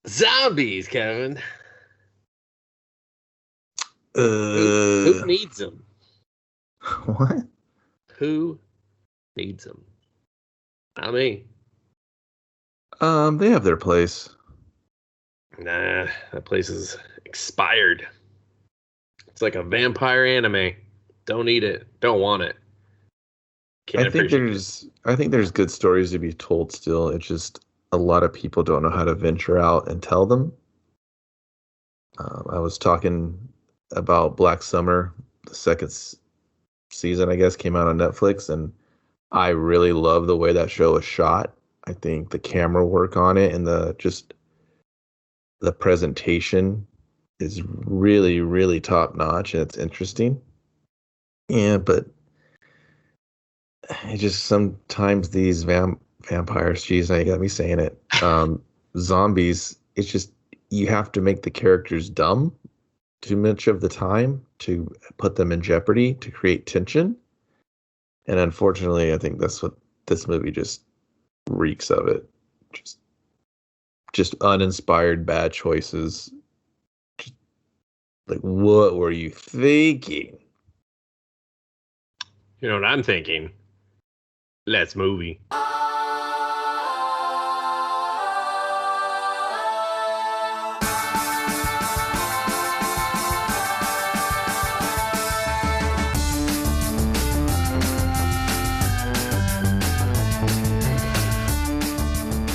Zombies, Kevin. Who Uh, needs them? what? Who needs them? Not me. They have their place. Nah, that place is expired. It's like a vampire anime. Don't need it. Don't want it. Can't appreciate it. I think there's good stories to be told still. It's just a lot of people don't know how to venture out and tell them. I was talking about Black Summer, the season, I guess, came out on Netflix, and I really love the way that show is shot. I think the camera work on it and the presentation is really, really top notch, and it's interesting. Yeah, but it just sometimes these vampires, geez, now you got me saying it. Zombies, it's just you have to make the characters dumb too much of the time to put them in jeopardy to create tension. And unfortunately, I think that's what this movie just reeks of it. Just just uninspired bad choices. Just, like, what were you thinking? You know what I'm thinking? Let's movie.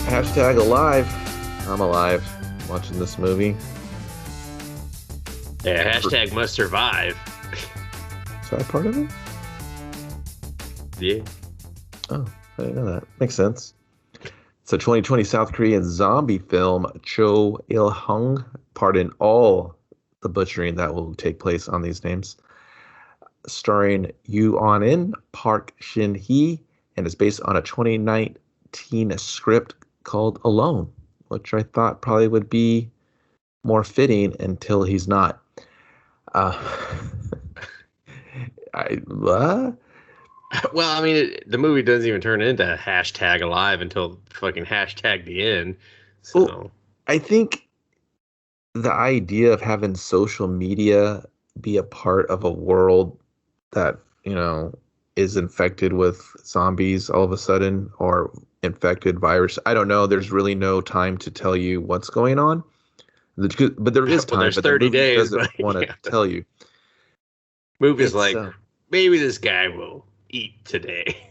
Hashtag alive. I'm alive watching this movie. Yeah, hashtag must survive. Is that part of it? Yeah. Oh, I didn't know that. Makes sense. It's a 2020 South Korean zombie film, Cho Il-hung. Pardon all the butchering that will take place on these names. Starring Yoo On-in, Park Shin-hee, and is based on a 2019 script called Alone, which I thought probably would be more fitting until he's not. Uh, what? Well, I mean, the movie doesn't even turn into hashtag alive until fucking hashtag the end. Well, So, I think the idea of having social media be a part of a world that, is infected with zombies all of a sudden or infected virus. I don't know. There's really no time to tell you what's going on. But there is well, time, there's but the 30 movie days, doesn't but want to yeah, the tell you. movie's It's like, maybe this guy will eat today.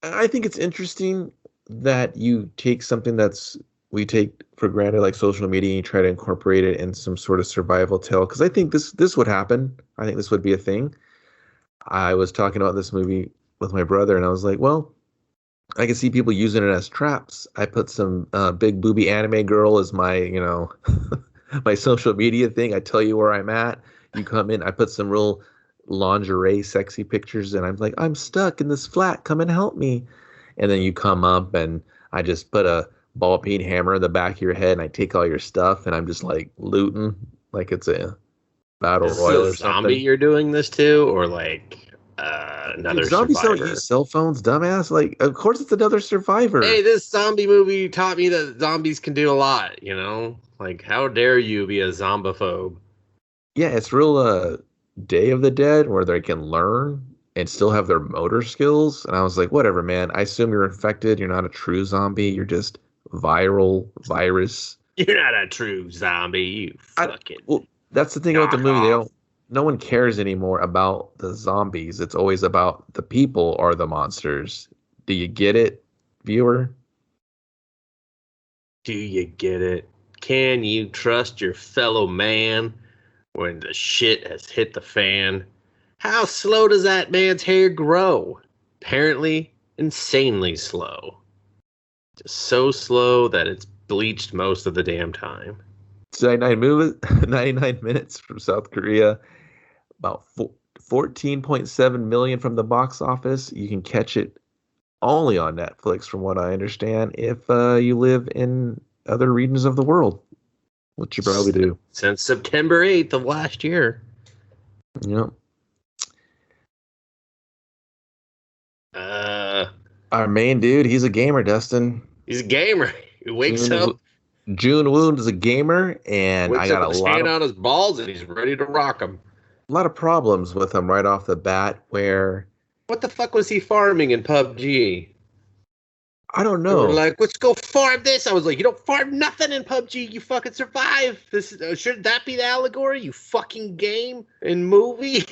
I think it's interesting that you take something that's we take for granted, like social media, and you try to incorporate it in some sort of survival tale. Because I think this would happen. I think this would be a thing. I was talking about this movie with my brother, and I was like, well, I can see people using it as traps. I put some big booby anime girl as my, my social media thing. I tell you where I'm at. You come in. I put some real lingerie, sexy pictures, and I'm like, I'm stuck in this flat. Come and help me. And then you come up, and I just put a ball peen hammer in the back of your head, and I take all your stuff, and I'm just like looting, like it's a battle Is this royal a or zombie something. you're doing this to, or like Dude, another zombies don't survivor? use cell phones, dumbass. Like, of course it's another Hey, survivor. this zombie movie taught me that zombies can do a lot, Like, how dare you be a zombophobe? Yeah, it's real Day of the Dead where they can learn and still have their motor skills. And I was like, whatever, man. I assume you're infected. You're not a true zombie. You're just viral virus. You're not a true zombie, you I fucking well, that's the thing about the movie. They knockoff. don't. No one cares anymore about the zombies. It's always about the people or the monsters. Do you get it, viewer? Do you get it? Can you trust your fellow man when the shit has hit the fan? How slow does that man's hair grow? Apparently, insanely slow. Just so slow that it's bleached most of the damn time. It's 99 movies, 99 minutes from South Korea. About 14.7 million from the box office. You can catch it only on Netflix, from what I understand, if you live in other regions of the world, which you probably do. Since September 8th of last year. Yep. Uh, Our main dude, he's a gamer, Dustin. he's a gamer. He wakes Even up. June Woon is a gamer, and I Wakes got up a with his lot hand of on his balls and he's ready to rock them. problems with him right off the bat. Where What the fuck was he farming in PUBG? I don't They were know. like, let's go farm this. I was like, you don't farm nothing in PUBG. You fucking survive. Should that be the allegory? You fucking game and movie.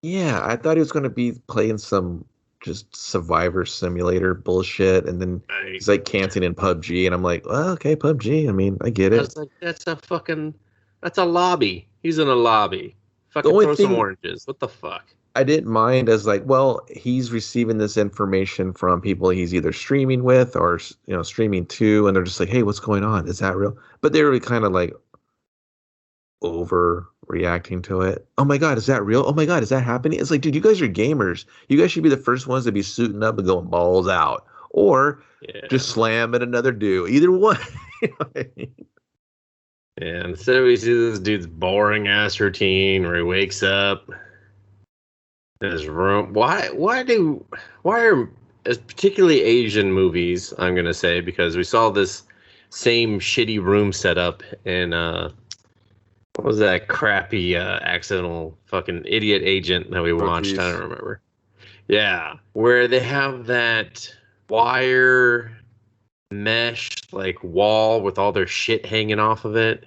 Yeah, I thought he was going to be playing some just Survivor Simulator bullshit, and then I, he's like canceling in PUBG, and I'm like, well, okay, PUBG. I mean, I get I it. was like, that's a lobby. He's in a lobby. The Fucking only throw some thing oranges. What the fuck? I didn't mind as like, well, he's receiving this information from people he's either streaming with or streaming to, and they're just like, hey, what's going on? Is that real? But they were kind of like overreacting to it. Oh my God, is that real? Oh my God, is that happening? It's like, dude, you guys are gamers. You guys should be the first ones to be suiting up and going balls out, or Yeah. just slam at another dude. Either one. You know what I mean? Yeah, instead we see this dude's boring ass routine where he wakes up in his room. Why are as particularly Asian movies, I'm gonna say, because we saw this same shitty room setup in what was that crappy accidental fucking idiot agent that we watched? I don't remember. Yeah, where they have that wire mesh like wall with all their shit hanging off of it.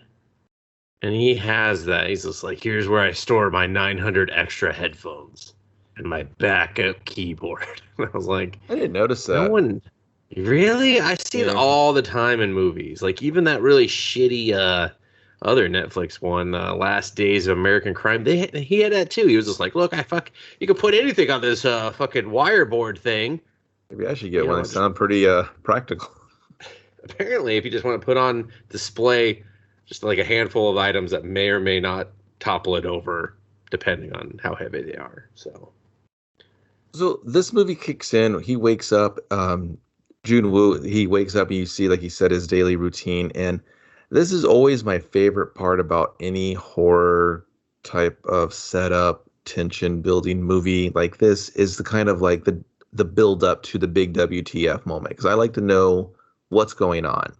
And he has that. He's just like, here's where I store my 900 extra headphones and my backup keyboard. I was like, I didn't notice that. no one really? I see it all the time in movies. Like even that really shitty other Netflix one, Last Days of American Crime. He had that too. He was just like, look, you can put anything on this fucking wire board thing. Maybe I should get one. Know, They sound pretty practical. Apparently, if you just want to put on display just like a handful of items that may or may not topple it over, depending on how heavy they are. So this movie kicks in. He wakes up. Jun Woo. He wakes up. And you see, like he said, his daily routine, and this is always my favorite part about any horror type of setup, tension building movie like this is the kind of like the build up to the big WTF moment, because I like to know what's going on.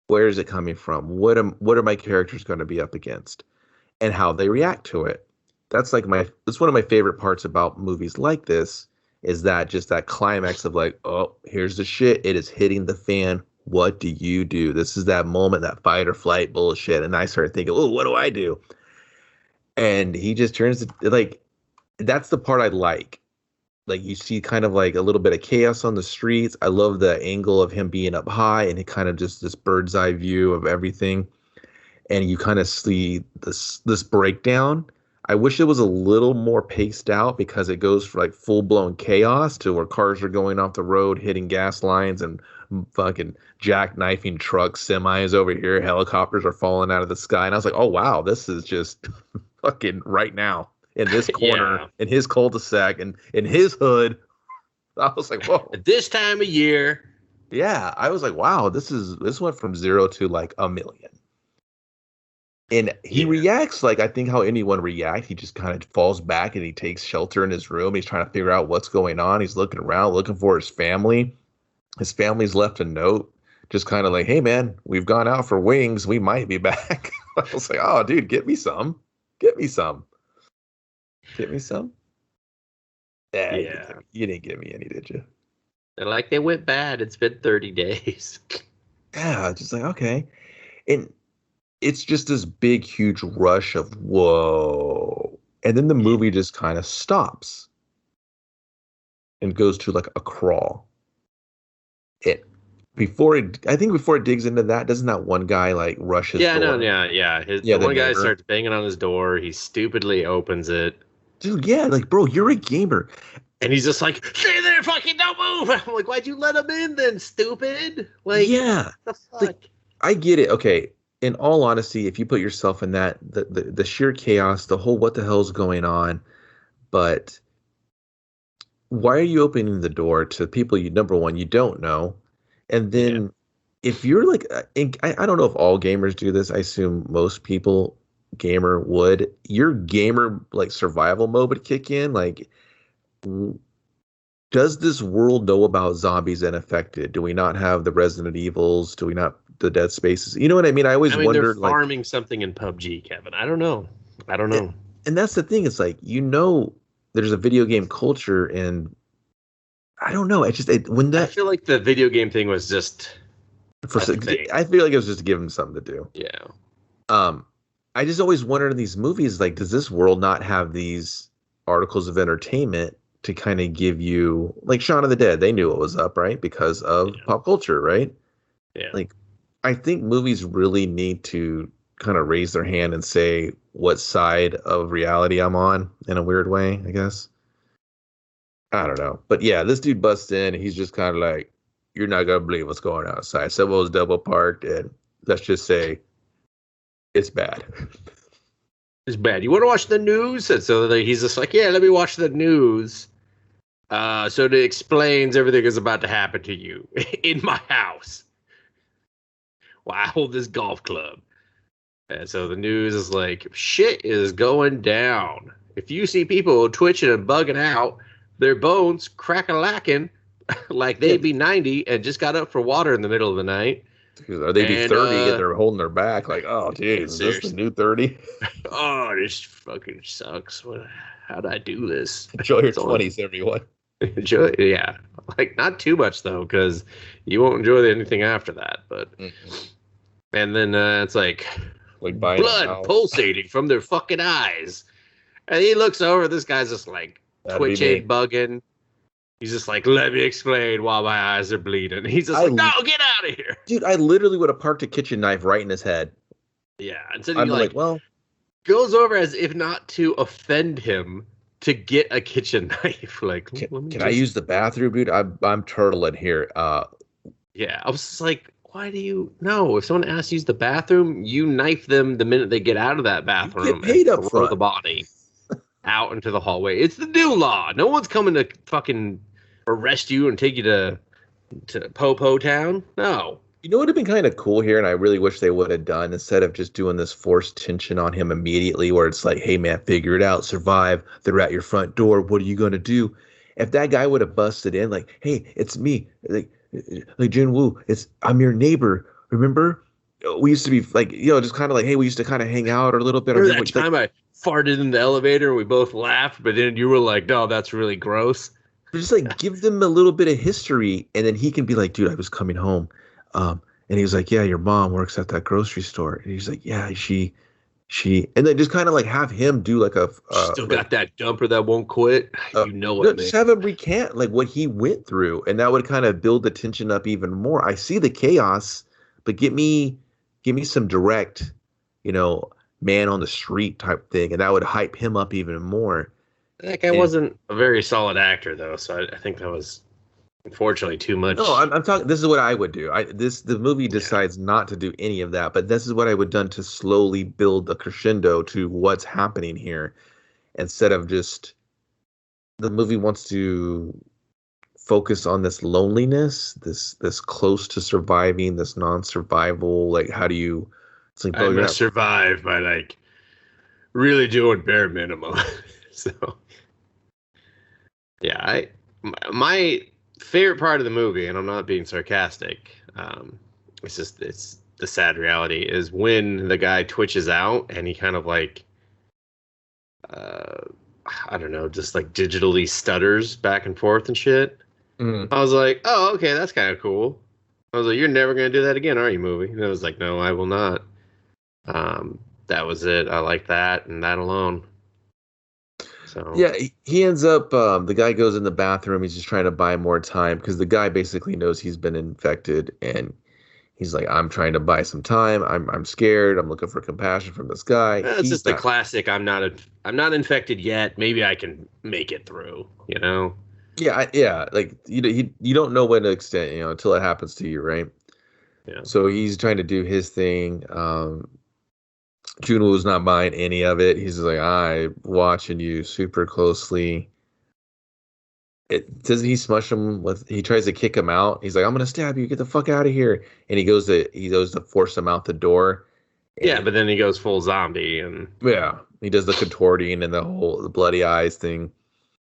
Where is it coming from? What are my characters going to be up against, and how they react to it? That's one of my favorite parts about movies like this, is that just that climax of like, oh, here's the shit. It is hitting the fan. What do you do? This is that moment, that fight or flight bullshit. And I started thinking, oh, what do I do? And he just turns to, like, that's the part I like. Like you see kind of like a little bit of chaos on the streets. I love the angle of him being up high and it kind of just this bird's eye view of everything. And you kind of see this breakdown. I wish it was a little more paced out, because it goes for like full blown chaos to where cars are going off the road, hitting gas lines and fucking jackknifing trucks, semis over here, helicopters are falling out of the sky. And I was like, oh wow, this is just fucking right now. In this corner, Yeah. in his cul-de-sac, and in his hood. I was like, whoa. At this time of year. Yeah, I was like, wow, this went from 0 to like a million. And he reacts like I think how anyone reacts. He just kind of falls back and he takes shelter in his room. He's trying to figure out what's going on. He's looking around, looking for his family. His family's left a note, just kind of like, hey man, we've gone out for wings. We might be back. I was like, oh dude, get me some. Get me some. Get me some? Yeah. You didn't give me any, did you? They're like, they went bad. It's been 30 days. Yeah, just like, okay. And it's just this big, huge rush of whoa. And then the movie just kind of stops and goes to like a crawl. Before it digs into that, doesn't that one guy like rush his door? The one guy starts banging on his door. He stupidly opens it. Dude, yeah, like, bro, you're a gamer. And he's just like, stay there, fucking don't move. I'm like, why'd you let him in then, stupid? Like, yeah. The fuck? Like, I get it. Okay. In all honesty, if you put yourself in that, the sheer chaos, the whole what the hell's going on, but why are you opening the door to people number one, you don't know? And then if you're like, I don't know if all gamers do this. I assume most people gamer would. Your gamer like survival mode would kick in. Like, does this world know about zombies and infected? Do we not have the Resident Evils? Do we not the dead spaces. You know what I mean? I always they're wondered, farming something in PUBG, Kevin. I don't know. and that's the thing. It's like, there's a video game culture, and I don't know. I feel like the video game thing was just I feel like it was just to give them something to do. Yeah. I just always wondered in these movies, like, does this world not have these articles of entertainment to kind of give you, like Shaun of the Dead? They knew what was up, right? Because of pop culture, right? Yeah. Like, I think movies really need to kind of raise their hand and say what side of reality I'm on, in a weird way, I guess. I don't know. But yeah, this dude busts in. He's just kind of like, you're not going to believe what's going on outside. Someone's double parked, and let's just say it's bad. It's bad. You want to watch the news? And so he's just like, yeah, let me watch the news. So it explains everything that's about to happen to you in my house while I hold this golf club. And so the news is like, shit is going down. If you see people twitching and bugging out, their bones crack-a-lacking like they'd be 90 and just got up for water in the middle of the night. Or they'd be 30 and they're holding their back like, oh, geez, is this the new 30? Oh, this fucking sucks. How'd I do this? Enjoy your 20s, everyone. Enjoy, yeah. Like, not too much, though, because you won't enjoy anything after that. But And then it's like blood pulsating from their fucking eyes. And he looks over, this guy's just like twitching, bugging. He's just like, let me explain why my eyes are bleeding. He's just like, no, get out of here. Dude, I literally would have parked a kitchen knife right in his head. Yeah. And so he goes over as if not to offend him to get a kitchen knife. Like, can I use the bathroom, dude? I'm turtling here. Yeah. I was just like, why do you if someone asks you to use the bathroom, you knife them the minute they get out of that bathroom. You get paid up front. The body out into the hallway. It's the new law. No one's coming to fucking arrest you and take you to Popo Town. No. You know what would have been kind of cool here, and I really wish they would have done, instead of just doing this forced tension on him immediately, where it's like, hey man, figure it out, survive. They're at your front door. What are you gonna do? If that guy would have busted in, like, hey, it's me, like Jin Woo, I'm your neighbor. Remember? We used to be like, just kind of like, hey, we used to kind of hang out a little bit. Remember that time I farted in the elevator and we both laughed, but then you were like, no, that's really gross. Just like give them a little bit of history, and then he can be like, dude, I was coming home. And he was like, yeah, your mom works at that grocery store. And he's like, yeah, she, and then just kind of like have him do like a, still got that dumper that won't quit. Just have him recant like what he went through. And that would kind of build the tension up even more. I see the chaos, but give me some direct, man on the street type thing. And that would hype him up even more. That guy wasn't a very solid actor though. So I think that was, unfortunately, too much. No, I'm talking. This is what I would do. The movie decides not to do any of that, but this is what I would done to slowly build a crescendo to what's happening here, instead of just the movie wants to focus on this loneliness, this close to surviving, this non-survival. Like, how do you? It's like, I must survive by like really doing bare minimum. So, yeah, my favorite part of the movie, and I'm not being sarcastic, it's the sad reality, is when the guy twitches out and he kind of like I don't know, just like digitally stutters back and forth and shit. I was like, oh, okay, that's kind of cool. I was like, you're never gonna do that again, are you, movie? And I was like, no, I will not. That was it. I like that and that alone. So. Yeah, he ends up, the guy goes in the bathroom. He's just trying to buy more time because the guy basically knows he's been infected, and he's like, I'm trying to buy some time. I'm scared. I'm looking for compassion from this guy. It's just the classic, I'm not infected yet. Maybe I can make it through, Yeah, like, you don't know when to extent, until it happens to you, right? Yeah. So he's trying to do his thing. Junwoo's not buying any of it. He's like, I'm watching you super closely. Doesn't he smush him he tries to kick him out. He's like, I'm gonna stab you, get the fuck out of here. And he goes to force him out the door. Yeah, but then he goes full zombie and he does the contorting and the bloody eyes thing.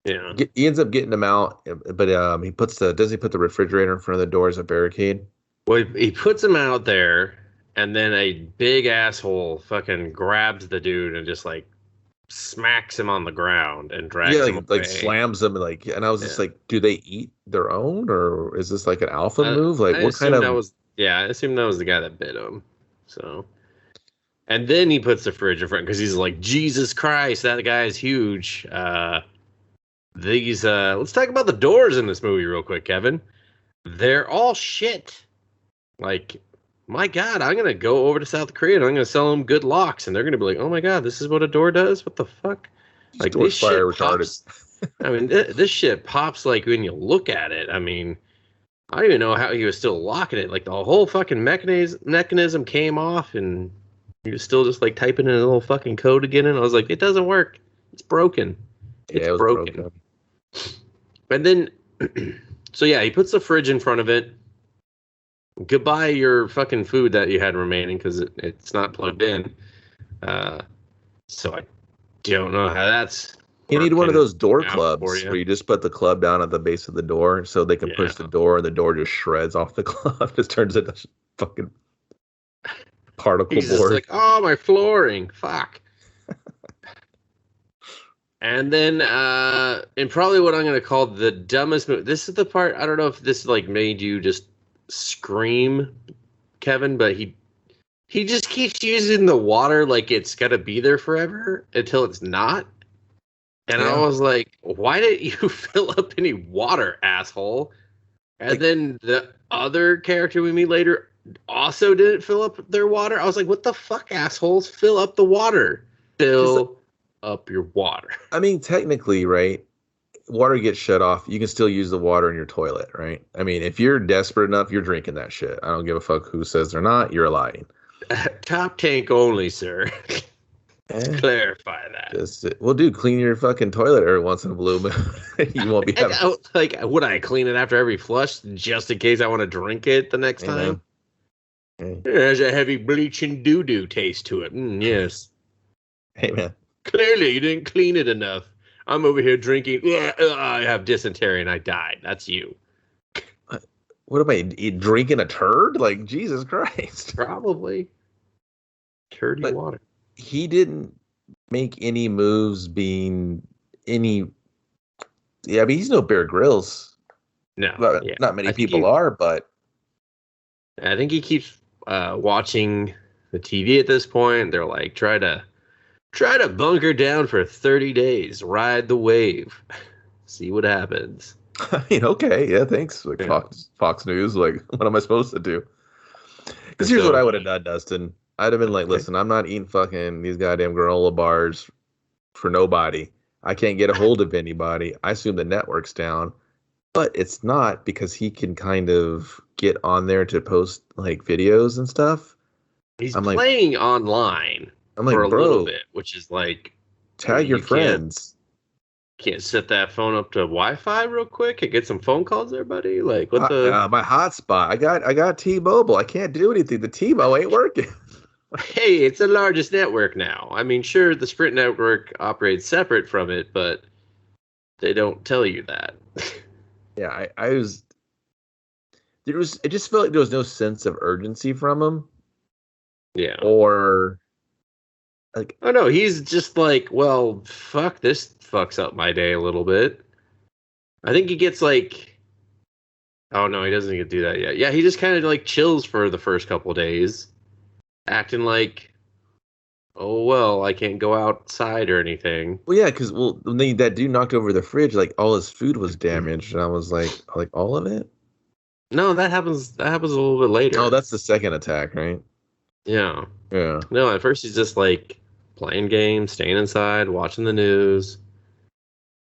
Yeah. He ends up getting him out, but does he put the refrigerator in front of the door as a barricade? Well, he puts him out there, and then a big asshole fucking grabs the dude and just like smacks him on the ground and drags him like away. slams them like, and I was just Yeah. like, do they eat their own, or is this like an alpha move? Like, I what kind assumed that of? was I assumed that was the guy that bit him. So, and then he puts the fridge in front because he's like, Jesus Christ, that guy is huge. Let's talk about the doors in this movie real quick, Kevin. They're all shit. Like, my God, I'm gonna go over to South Korea and I'm gonna sell them good locks, and they're gonna be like, oh my God, this is what a door does. What the fuck? Like, Door's this shit fire retarded. pops. I mean, this shit pops like when you look at it. I mean, I don't even know how he was still locking it. Like, the whole fucking mechanism came off, and he was still just like typing in a little fucking code again. And I was like, it doesn't work. It's broken. It's Yeah, it was broken. And then, so yeah, he puts the fridge in front of it. Goodbye your fucking food that you had remaining because it's not plugged in. So I don't know how that's. You need one of those door out clubs for you. where you just put the club down at the base of the door so they can push the door and the door just shreds off the club. Just turns into fucking particle He's just board. like, oh, my flooring. Fuck. And then, and probably what I'm going to call the dumbest movie. This is the part, I don't know if this like made you just scream, Kevin, but he just keeps using the water like it's got to be there forever until it's not. And I was like, why didn't you fill up any water, asshole? And like, then the other character we meet later also didn't fill up their water. I was like, what the fuck, assholes? Fill up the water. Fill up your water. I mean, technically, right? Water gets shut off. You can still use the water in your toilet, right? I mean, if you're desperate enough, you're drinking that shit. I don't give a fuck who says they're not. You're lying. Top tank only, sir. Clarify that. Well, dude, clean your fucking toilet every once in a blue moon. You won't be having... Like, would I clean it after every flush just in case I want to drink it the next time? Hey. There's a heavy bleaching doo-doo taste to it. Yes. Hey, man. Clearly, you didn't clean it enough. I'm over here drinking. I have dysentery and I died. That's you. What am I drinking a turd? Like, Jesus Christ. Probably. Turdy water. He didn't make any moves being any. Yeah, I mean, he's no Bear Grylls. No. Not many people are, but. I think he keeps watching the TV at this point. They're like, try to bunker down for 30 days. Ride the wave. See what happens. I mean, okay. Yeah, thanks. Like Fox News. Like, what am I supposed to do? Because here's what I would have done, Dustin. I'd have been like, listen, I'm not eating fucking these goddamn granola bars for nobody. I can't get a hold of anybody. I assume the network's down. But it's not, because he can kind of get on there to post like videos and stuff. He's playing online. I'm like, for a bro, little bit, which is like, tag your friends. Can't set that phone up to Wi-Fi real quick and get some phone calls there, buddy. Like, what my hotspot? I got T-Mobile. I can't do anything. The T-Mobile ain't working. Hey, it's the largest network now. I mean, sure, the Sprint network operates separate from it, but they don't tell you that. Yeah, it just felt like there was no sense of urgency from him. Yeah. Or like, oh no, he's just like, well, fuck, this fucks up my day a little bit. I think he gets like, oh no, he doesn't get to do that yet. Yeah, he just kind of like chills for the first couple days, acting like, oh well, I can't go outside or anything. Well, yeah, because when that dude knocked over the fridge, like all his food was damaged, and I was like all of it. No, that happens. That happens a little bit later. Oh, that's the second attack, right? Yeah. Yeah. No, at first he's just like playing games, staying inside, watching the news.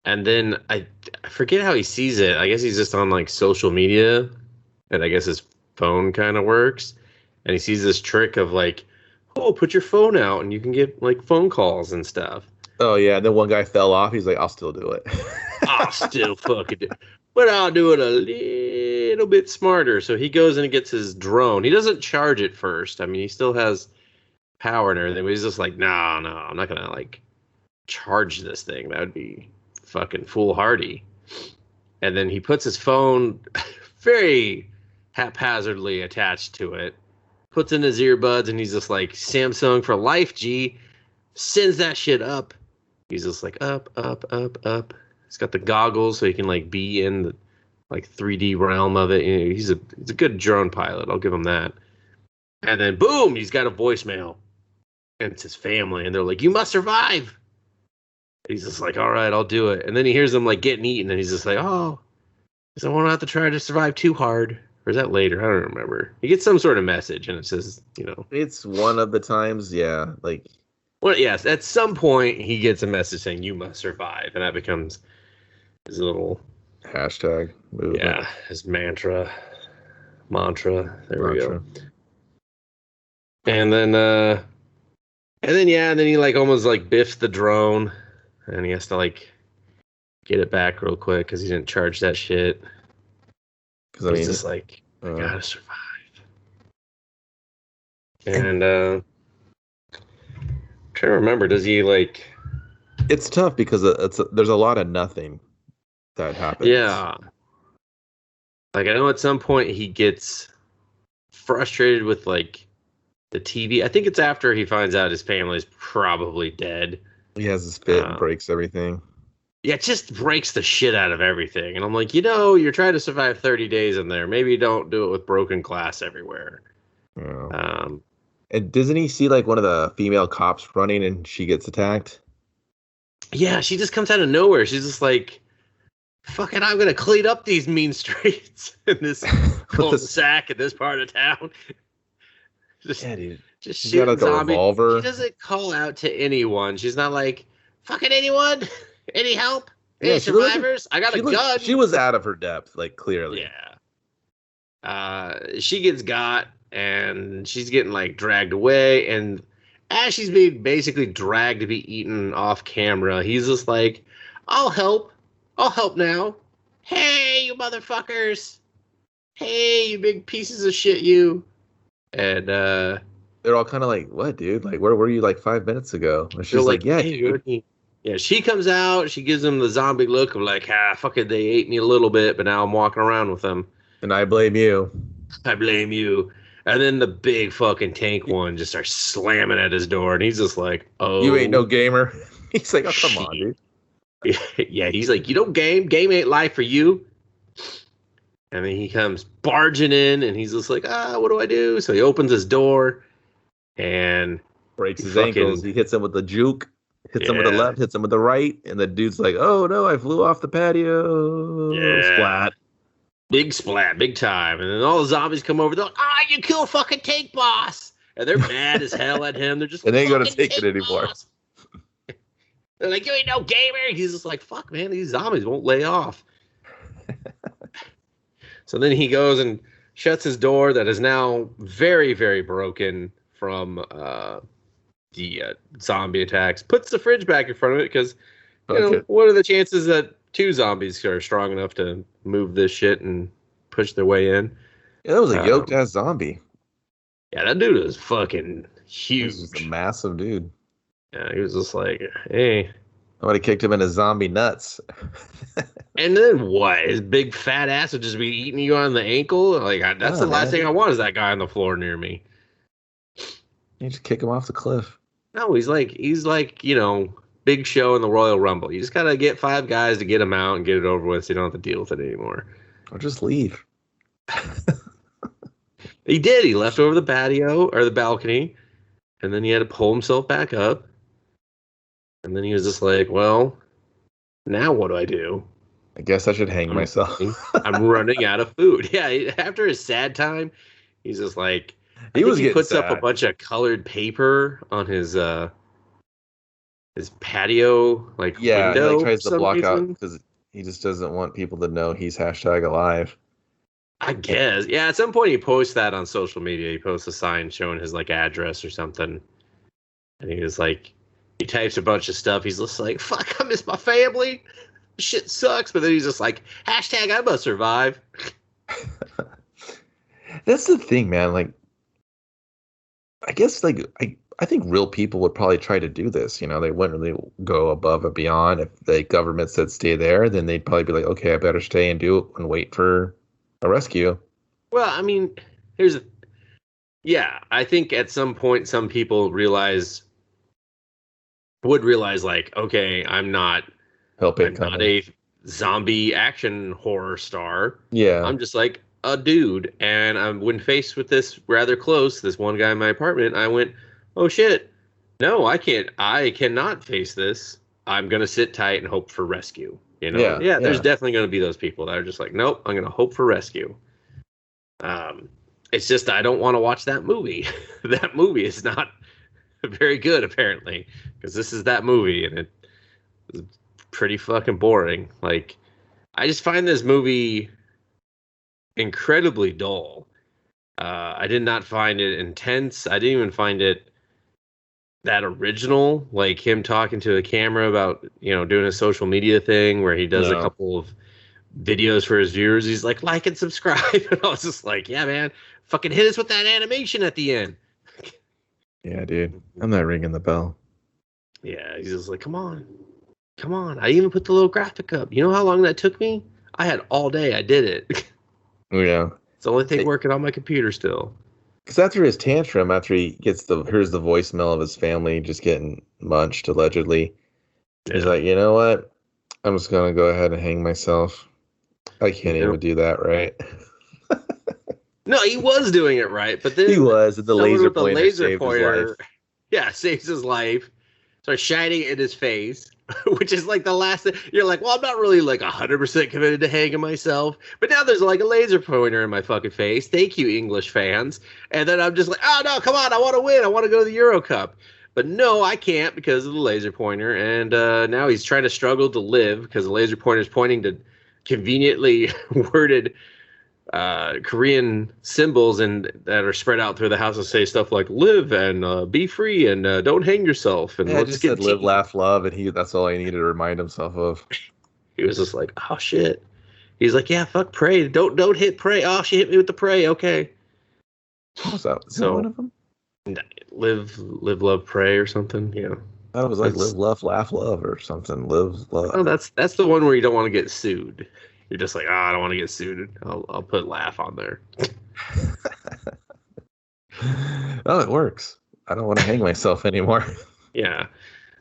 And then I forget how he sees it. I guess he's just on like social media, and I guess his phone kind of works. And he sees this trick of like, oh, put your phone out and you can get like phone calls and stuff. Oh yeah, and then one guy fell off. He's like, I'll still do it. I'll still fucking do it. But I'll do it a little bit smarter. So he goes and gets his drone. He doesn't charge it first. I mean, he still has power and everything, but he's just like, no, I'm not gonna like charge this thing. That would be fucking foolhardy. And then he puts his phone very, haphazardly attached to it. Puts in his earbuds, and he's just like, Samsung for life, G. Sends that shit up. He's just like, up, up, up, up. He's got the goggles so he can like be in the like 3D realm of it. You know, he's a good drone pilot. I'll give him that. And then boom, he's got a voicemail. And it's his family, and they're like, you must survive. He's just like, all right, I'll do it. And then he hears them like getting eaten, and he's just like, oh, I won't have to try to survive too hard. Or is that later? I don't remember. He gets some sort of message, and it says, you know. It's one of the times, yeah. Like, well, yes, at some point, he gets a message saying, you must survive. And that becomes his little hashtag movement. Yeah, his mantra. There we go. And then, then he like almost like biffs the drone, and he has to like get it back real quick because he didn't charge that shit. Because I mean, he's just like, I gotta survive. And I'm trying to remember, does he like? It's tough because there's a lot of nothing that happens. Yeah. Like I know at some point he gets frustrated with like the TV. I think it's after he finds out his family is probably dead. He has his fit and breaks everything. Yeah, it just breaks the shit out of everything. And I'm like, you're trying to survive 30 days in there. Maybe don't do it with broken glass everywhere. Yeah. And doesn't he see like one of the female cops running and she gets attacked? Yeah, she just comes out of nowhere. She's just like, fuck it, I'm going to clean up these mean streets in this cul-de-sac in this part of town. Yeah, dude. Just shoot like zombies. She doesn't call out to anyone. She's not like, fucking anyone? Any help? Any survivors? I got a gun. She was out of her depth, like clearly. Yeah. She gets got, and she's getting like dragged away, and as she's being basically dragged to be eaten off camera, he's just like, I'll help now. Hey, you motherfuckers. Hey, you big pieces of shit, you. And they're all kind of like, what, dude? Like, where were you like 5 minutes ago? And she's like, yeah, hey, dude. Yeah, she comes out. She gives him the zombie look of like, fuck it, they ate me a little bit, but now I'm walking around with them. And I blame you. I blame you. And then the big fucking tank one just starts slamming at his door, and he's just like, oh. You ain't no gamer. He's like, oh, come on, dude. Yeah, he's like, you don't game? Game ain't life for you. And then he comes barging in, and he's just like, what do I do? So he opens his door, and breaks his ankles. He hits him with the juke. Hits him with the left, hits him with the right, and the dude's like, oh no, I flew off the patio. Yeah. Splat. Big splat, big time. And then all the zombies come over, they're like, you killed fucking Tank Boss. And they're mad as hell at him. They're just and they ain't gonna take it anymore. They're like, you ain't no gamer. He's just like, fuck, man, these zombies won't lay off. So then he goes and shuts his door that is now very, very broken from the zombie attacks, puts the fridge back in front of it because, you know, what are the chances that two zombies are strong enough to move this shit and push their way in? Yeah, that was a yoked ass zombie. Yeah, that dude was fucking huge. He was just a massive dude. Yeah, he was just like, hey. Somebody kicked him in his zombie nuts. And then what? His big fat ass would just be eating you on the ankle? Like, that's the last thing I want is that guy on the floor near me. You just kick him off the cliff. No, he's like, you know, Big Show in the Royal Rumble. You just gotta get 5 guys to get him out and get it over with so you don't have to deal with it anymore. Or just leave. He did. He left over the patio or the balcony, and then he had to pull himself back up. And then he was just like, well, now what do I do? I guess I should hang myself. I'm running out of food. Yeah, after his sad time, he's just like, he puts sad. Up a bunch of colored paper on his patio, like window. He like tries to block out because he just doesn't want people to know he's #alive. I guess. Yeah, at some point he posts that on social media. He posts a sign showing his like address or something. And he was like, he types a bunch of stuff. He's just like, fuck, I miss my family. Shit sucks. But then he's just like, #I must survive. That's the thing, man. Like, I guess like I think real people would probably try to do this. You know, they wouldn't really go above and beyond. If the government said stay there, then they'd probably be like, okay, I better stay and do it and wait for a rescue. Well, I mean, here's a, yeah, I think at some point some people would realize like, okay, Helping I'm kind not of. a zombie action horror star. Yeah. I'm just like a dude. And when faced with this rather close, this one guy in my apartment, I went, oh shit, no, I can't. I cannot face this. I'm going to sit tight and hope for rescue. Yeah. Yeah, there's Yeah. definitely going to be those people that are just like, nope, I'm going to hope for rescue. Um, it's just, I don't want to watch that movie. That movie is not very good, apparently, because this is that movie and it's pretty fucking boring. Like, I just find this movie incredibly dull. I did not find it intense. I didn't even find it that original. Like him talking to the camera about, doing a social media thing where he does a No. couple of videos for his viewers. He's like and subscribe. And I was just like, yeah, man, fucking hit us with that animation at the end. Yeah, dude. I'm not ringing the bell. Yeah, he's just like, come on. Come on. I even put the little graphic up. You know how long that took me? I had all day. I did it. Yeah. It's the only thing working on my computer still. Because after his tantrum, after he hears the voicemail of his family just getting munched, allegedly, he's like, you know what? I'm just going to go ahead and hang myself. I can't even do that, right? No, he was doing it right, but then he was. The laser pointer saved his life. Yeah, saves his life. Starts shining in his face, which is like the last thing. You're like, well, I'm not really like 100% committed to hanging myself, but now there's like a laser pointer in my fucking face. Thank you, English fans. And then I'm just like, oh no, come on, I want to win. I want to go to the Euro Cup. But no, I can't because of the laser pointer. And now he's trying to struggle to live because the laser pointer is pointing to conveniently worded Korean symbols and that are spread out through the house and say stuff like "live" and "be free" and "don't hang yourself" and let's just said "live, laugh, love," and that's all he needed to remind himself of. He was just like, "Oh shit." He's like, "Yeah, fuck pray. Don't hit pray. Oh, she hit me with the pray. Okay." What was that? Is that one of them? Live, love, pray, or something. Yeah. I thought it was like "live, love, laugh, love" or something. Live, love. Oh, that's the one where you don't want to get sued. You're just like, I don't want to get sued. I'll put laugh on there. Oh, it works. I don't want to hang myself anymore. Yeah.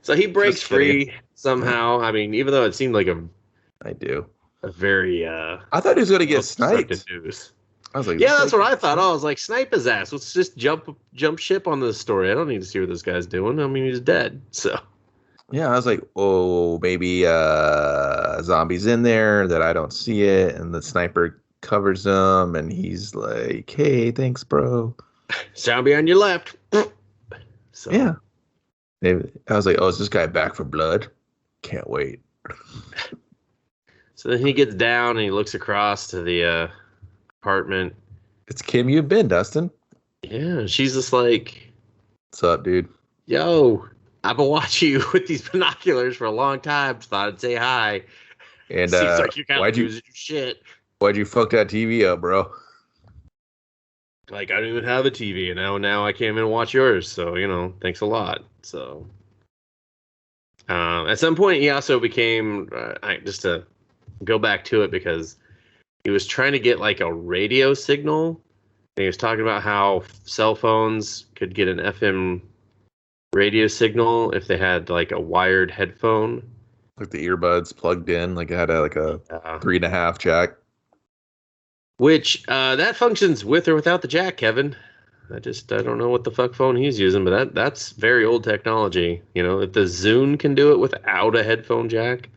So he breaks free somehow. I mean, even though it seemed like a very I thought he was going to get sniped. News. I was like, yeah, that's what I thought. I was like, snipe his ass. Let's just jump ship on this story. I don't need to see what this guy's doing. I mean, he's dead. So. Yeah, I was like, oh, maybe zombies in there that I don't see it, and the sniper covers them, and he's like, hey, thanks, bro. Zombie on your left. So. Yeah. I was like, oh, is this guy back for blood? Can't wait. So then he gets down, and he looks across to the apartment. It's Kim you've been, Dustin. Yeah, she's just like, what's up, dude? Yo. I've been watching you with these binoculars for a long time. Thought I'd say hi. And seems like you're kind of losing your shit. Why'd you fuck that TV up, bro? Like I don't even have a TV, and now I can't even watch yours. So thanks a lot. So at some point, he also became just to go back to it because he was trying to get like a radio signal. And he was talking about how cell phones could get an FM radio signal if they had like a wired headphone, like the earbuds plugged in, like it had a 3.5 jack, which that functions with or without the jack. Kevin, I don't know what the fuck phone he's using, but that's very old technology. If the Zune can do it without a headphone jack,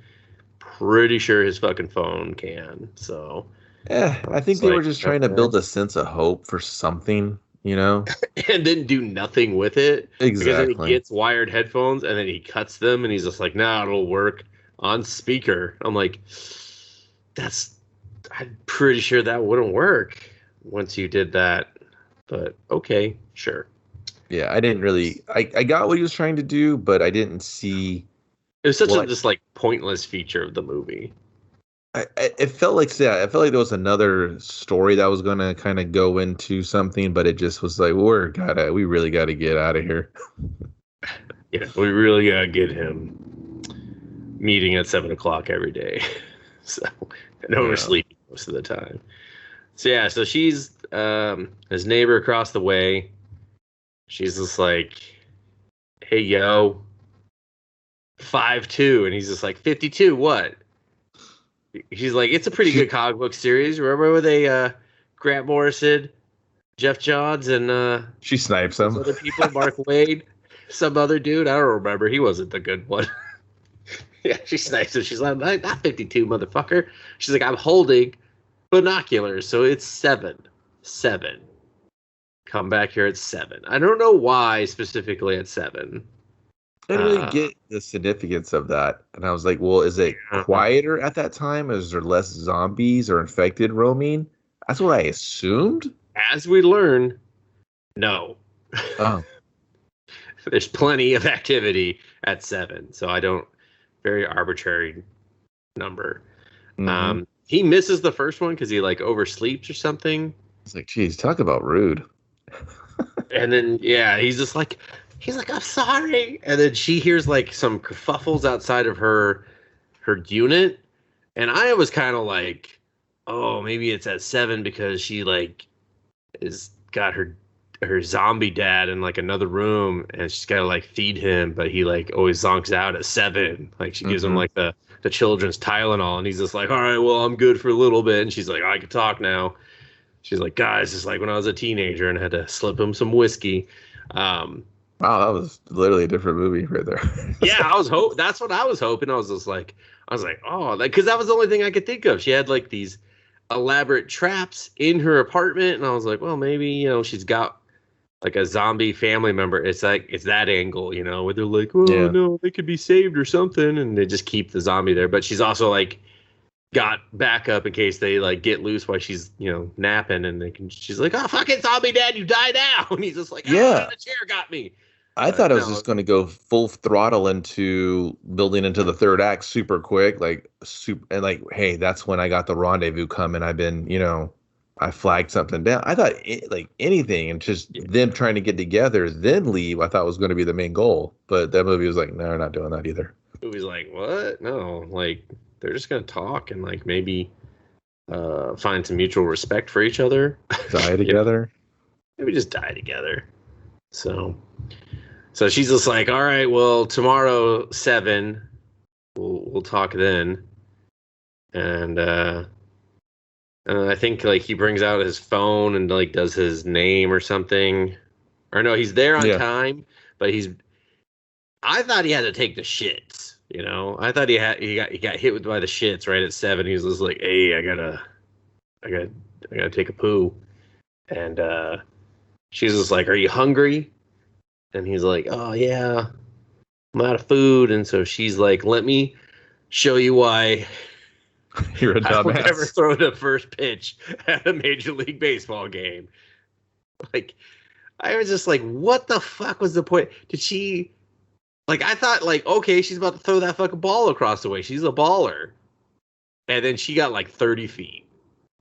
pretty sure his fucking phone can. So I think they were just trying to build a sense of hope for something. And then do nothing with it. Exactly. Because then he gets wired headphones and then he cuts them and he's just like, nah, it'll work on speaker. I'm like, I'm pretty sure that wouldn't work once you did that. But okay, sure. Yeah, I didn't really, I got what he was trying to do, but I didn't see. It was such a just like pointless feature of the movie. It felt like there was another story that was going to kind of go into something, but it just was like, we really got to get out of here. Yeah, we really got to get him meeting at 7:00 every day. So, and oversleeping most of the time. So yeah, so she's his neighbor across the way. She's just like, "Hey yo, 5'2", and he's just like 52. What? She's like, "It's a pretty good comic book series. Remember when they Grant Morrison, Jeff Johns, and She snipes those him. other people, Mark Waid, some other dude? I don't remember. He wasn't the good one." Yeah, she snipes him. She's like, "Not 52, motherfucker." She's like, "I'm holding binoculars, so it's 7. 7. Come back here at 7." I don't know why specifically at 7. I didn't really get the significance of that. And I was like, well, is it quieter at that time? Is there less zombies or infected roaming? That's what I assumed. As we learn, no. Oh. There's plenty of activity at 7, so I don't. Very arbitrary number. Mm-hmm. He misses the first one because he like oversleeps or something. It's like, geez, talk about rude. And then he's just like, "I'm sorry," and then she hears like some kerfuffles outside of her unit, and I was kind of like, oh, maybe it's at 7 because she like is got her zombie dad in like another room, and she's got to like feed him, but he like always zonks out at 7. Like she gives him like the children's Tylenol, and he's just like, "All right, well, I'm good for a little bit," and she's like, "I can talk now." She's like, "Guys, it's like when I was a teenager and I had to slip him some whiskey." Wow, that was literally a different movie right there. Yeah, that's what I was hoping. I was like, oh, because that was the only thing I could think of. She had like these elaborate traps in her apartment, and I was like, well, maybe she's got like a zombie family member. It's like it's that angle, where they're like, "Oh no, they could be saved or something," and they just keep the zombie there. But she's also like got backup in case they like get loose while she's napping, and she's like, "Oh, fucking zombie dad, you die now," and he's just like, "Yeah, the chair got me." I thought I was just going to go full throttle into building into the third act super quick, and like, hey, that's when I got the rendezvous coming. I've been, I flagged something down. I thought like anything, and just them trying to get together, then leave. I thought was going to be the main goal, but that movie was like, no, we're not doing that either. The movie's like, what? No, like they're just going to talk and like maybe find some mutual respect for each other. Die together. Maybe just die together. So she's just like, all right, well, tomorrow 7, we'll talk then. And I think like he brings out his phone and like does his name or something. Or no, he's there on time, but I thought he had to take the shits. I thought he got hit by the shits right at 7. He was just like, hey, I gotta take a poo. And she's just like, are you hungry? And he's like, oh, yeah, I'm out of food. And so she's like, let me show you why you're a dumbass. I would never throw the first pitch at a Major League Baseball game. Like, I was just like, what the fuck was the point? Did she... Like, I thought, like, okay, she's about to throw that fucking ball across the way. She's a baller. And then she got, like, 30 feet.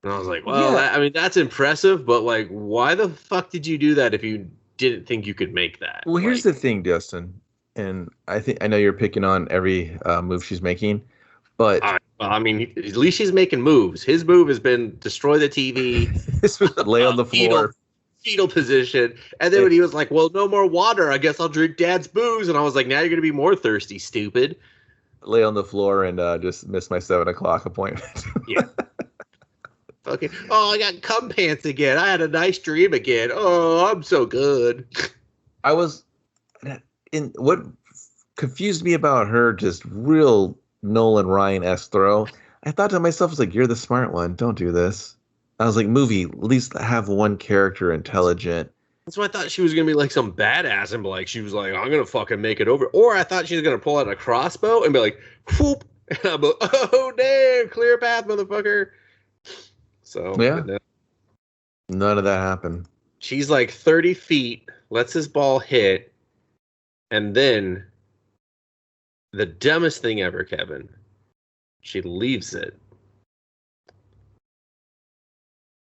And I was like, well, that's impressive, but, like, why the fuck did you do that if you didn't think you could make that? Well, here's the thing, Dustin, and I know you're picking on every move she's making, but I mean, at least she's making moves. His move has been destroy the TV, lay on the floor, fetal position, and then when he was like, "Well, no more water. I guess I'll drink Dad's booze," and I was like, "Now you're gonna be more thirsty, stupid." Lay on the floor and just miss my 7 o'clock appointment. Yeah. Okay. Oh, I got cum pants again. I had a nice dream again. Oh, I'm so good. I was in what confused me about her just real Nolan Ryan-esque throw. I thought to myself, I was like, you're the smart one. Don't do this. I was like, movie, at least have one character intelligent. That's why I thought she was going to be like some badass and be like, she was like, I'm going to fucking make it over. Or I thought she was going to pull out a crossbow and be like, whoop. And I'm like, oh, damn, clear path, motherfucker. So, yeah, none of that happened. She's like 30 feet, lets his ball hit, and then the dumbest thing ever, Kevin, she leaves it.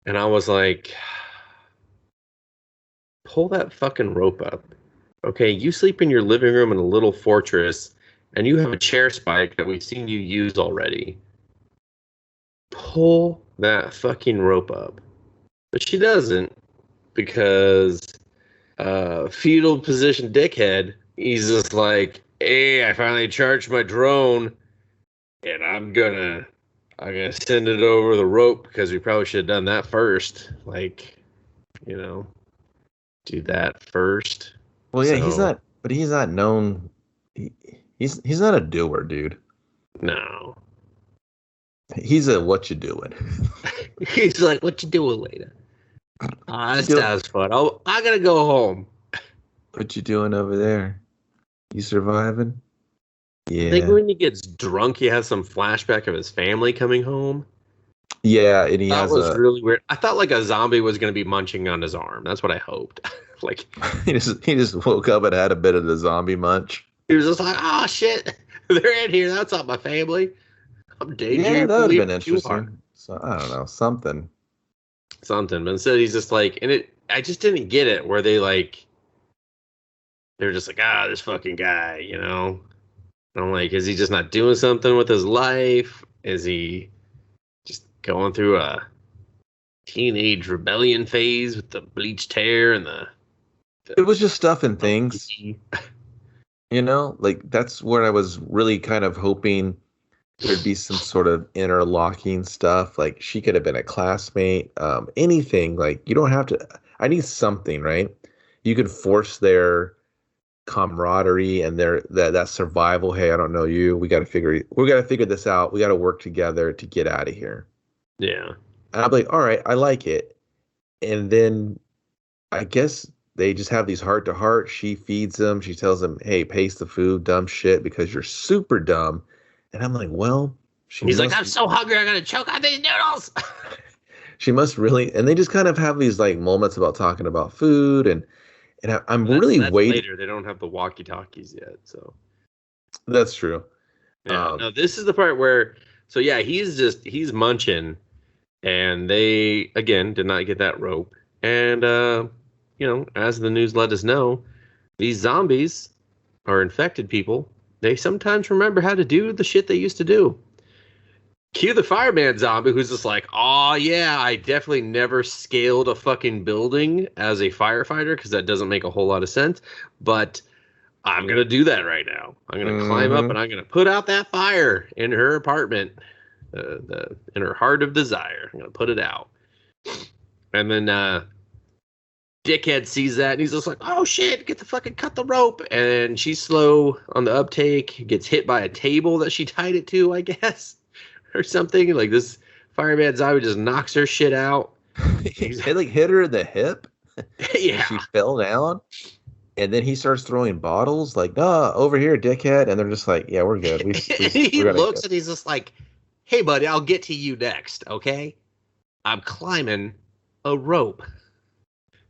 And I was like, pull that fucking rope up. Okay, you sleep in your living room in a little fortress, and you have a chair spike that we've seen you use already. Pull that fucking rope up. But she doesn't because fetal position dickhead, he's just like, hey, I finally charged my drone and I'm gonna send it over the rope because we probably should have done that first. Like, you know, do that first. Well, yeah, he's So not, but he's not known. He's not a doer, dude. no. He's a what you doing? He's like, what you doing later? That Do- sounds fun. I gotta go home. What you doing over there? You surviving? I think Yeah, when he gets drunk, he has some flashback of his family coming home. yeah, and he That has was a really weird. I thought like a zombie was gonna be munching on his arm. That's what I hoped. Like he just woke up and had a bit of the zombie munch. he was just like, oh shit, they're in here. That's not my family. I'm danger. Yeah, You that would have believe been too hard. interesting. So I don't know, something. Something, but instead he's just like, I just didn't get it where they're just like, this fucking guy, you know. And I'm like, is he just not doing something with his life? Is he just going through a teenage rebellion phase with the bleached hair and the It was just stuff and things, like that's where I was really kind of hoping there'd be some sort of interlocking stuff. Like she could have been a classmate, anything. Like you don't have to. I need something, right? You could force their camaraderie and that survival. Hey, I don't know you. We got to figure this out. We got to work together to get out of here. Yeah. And I'm like, all right, I like it. And then I guess they just have these heart to heart. She feeds them. She tells them, hey, pace the food, dumb shit, because you're super dumb. And I'm like, well, He's like, I'm so hungry, I'm gonna choke on these noodles. She must really, and they just kind of have these like moments about talking about food, and I'm really waiting. Later, they don't have the walkie talkies yet, so that's true. Yeah, no, this is the part where, so yeah, he's munching, and they again did not get that rope, and as the news let us know, these zombies are infected people. They sometimes remember how to do the shit they used to do. Cue the fireman zombie who's just like, oh yeah, I definitely never scaled a fucking building as a firefighter because that doesn't make a whole lot of sense. But I'm going to do that right now. I'm going to climb up and I'm going to put out that fire in her apartment, in her heart of desire. I'm going to put it out. And then dickhead sees that and he's just like, oh shit, cut the rope. And she's slow on the uptake, gets hit by a table that she tied it to, I guess. Or something. Like this fireman zombie just knocks her shit out. He hit her in the hip. Yeah. She fell down. And then he starts throwing bottles like, no, over here, dickhead. And they're just like, yeah, we're good. He looks and he's just like, hey, buddy, I'll get to you next, okay? I'm climbing a rope.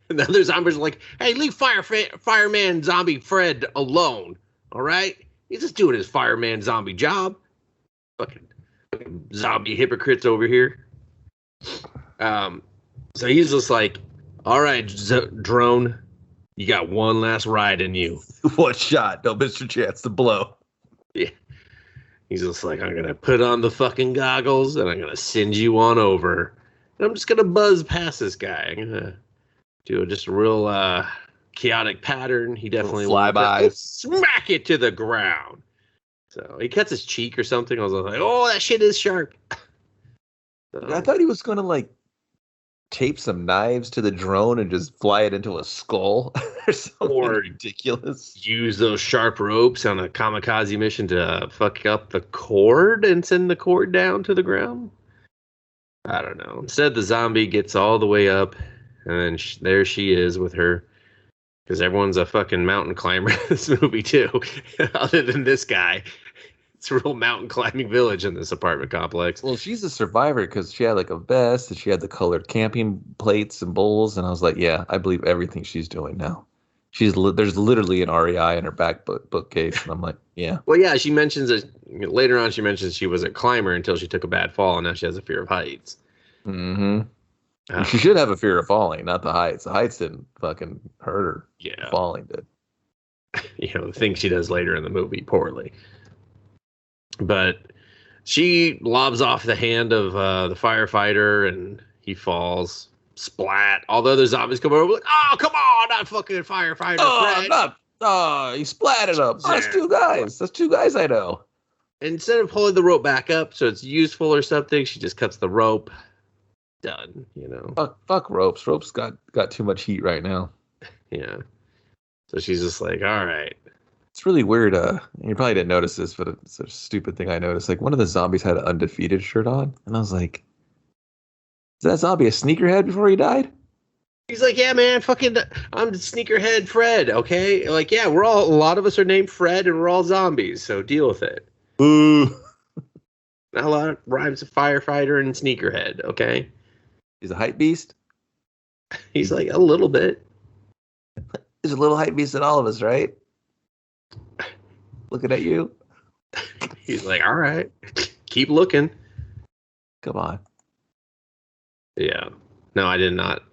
And the other zombies are like, hey, leave fireman zombie Fred alone, all right? He's just doing his fireman zombie job. Fucking zombie hypocrites over here. So he's just like, all right, drone, you got one last ride in you. One shot, don't miss your chance to blow. Yeah. He's just like, I'm gonna put on the fucking goggles and I'm gonna send you on over. And I'm just gonna buzz past this guy. I'm gonna do just a real chaotic pattern. He definitely flybys. Smack it to the ground. So he cuts his cheek or something. I was like, oh, that shit is sharp. So, I thought he was going to like tape some knives to the drone and just fly it into a skull or something ridiculous. Use those sharp ropes on a kamikaze mission to fuck up the cord and send the cord down to the ground. I don't know. Instead, the zombie gets all the way up and then there she is with her. Because everyone's a fucking mountain climber in this movie, too. Other than this guy. It's a real mountain climbing village in this apartment complex. Well, she's a survivor because she had like a vest and she had the colored camping plates and bowls. And I was like, yeah, I believe everything she's doing now. There's literally an REI in her back bookcase. And I'm like, yeah. Well, yeah, she mentions it later on. She mentions she was a climber until she took a bad fall. And now she has a fear of heights. Mm-hmm. She should have a fear of falling, not the heights. The heights didn't fucking hurt her. Yeah. Falling did. The thing she does later in the movie poorly. But she lobs off the hand of the firefighter and he falls. splat. All the other zombies come over, like, oh, come on, not fucking firefighter Fred. He splatted up. Oh, that's two guys. That's two guys I know. Instead of pulling the rope back up so it's useful or something, she just cuts the rope. Done, you know. Fuck ropes. Ropes got too much heat right now. Yeah. So she's just like, all right. It's really weird. You probably didn't notice this, but it's a stupid thing I noticed. Like, one of the zombies had an undefeated shirt on, and I was like, is that zombie a sneakerhead before he died? He's like, yeah, man, fucking, I'm sneakerhead Fred, okay? Like, yeah, a lot of us are named Fred, and we're all zombies, so deal with it. Boo. Not a lot of rhymes of firefighter and sneakerhead, okay? He's a hype beast? He's like, a little bit. There's a little hype beast in all of us, right? Looking at you. He's like, all right, keep looking. Come on. Yeah. No, I did not.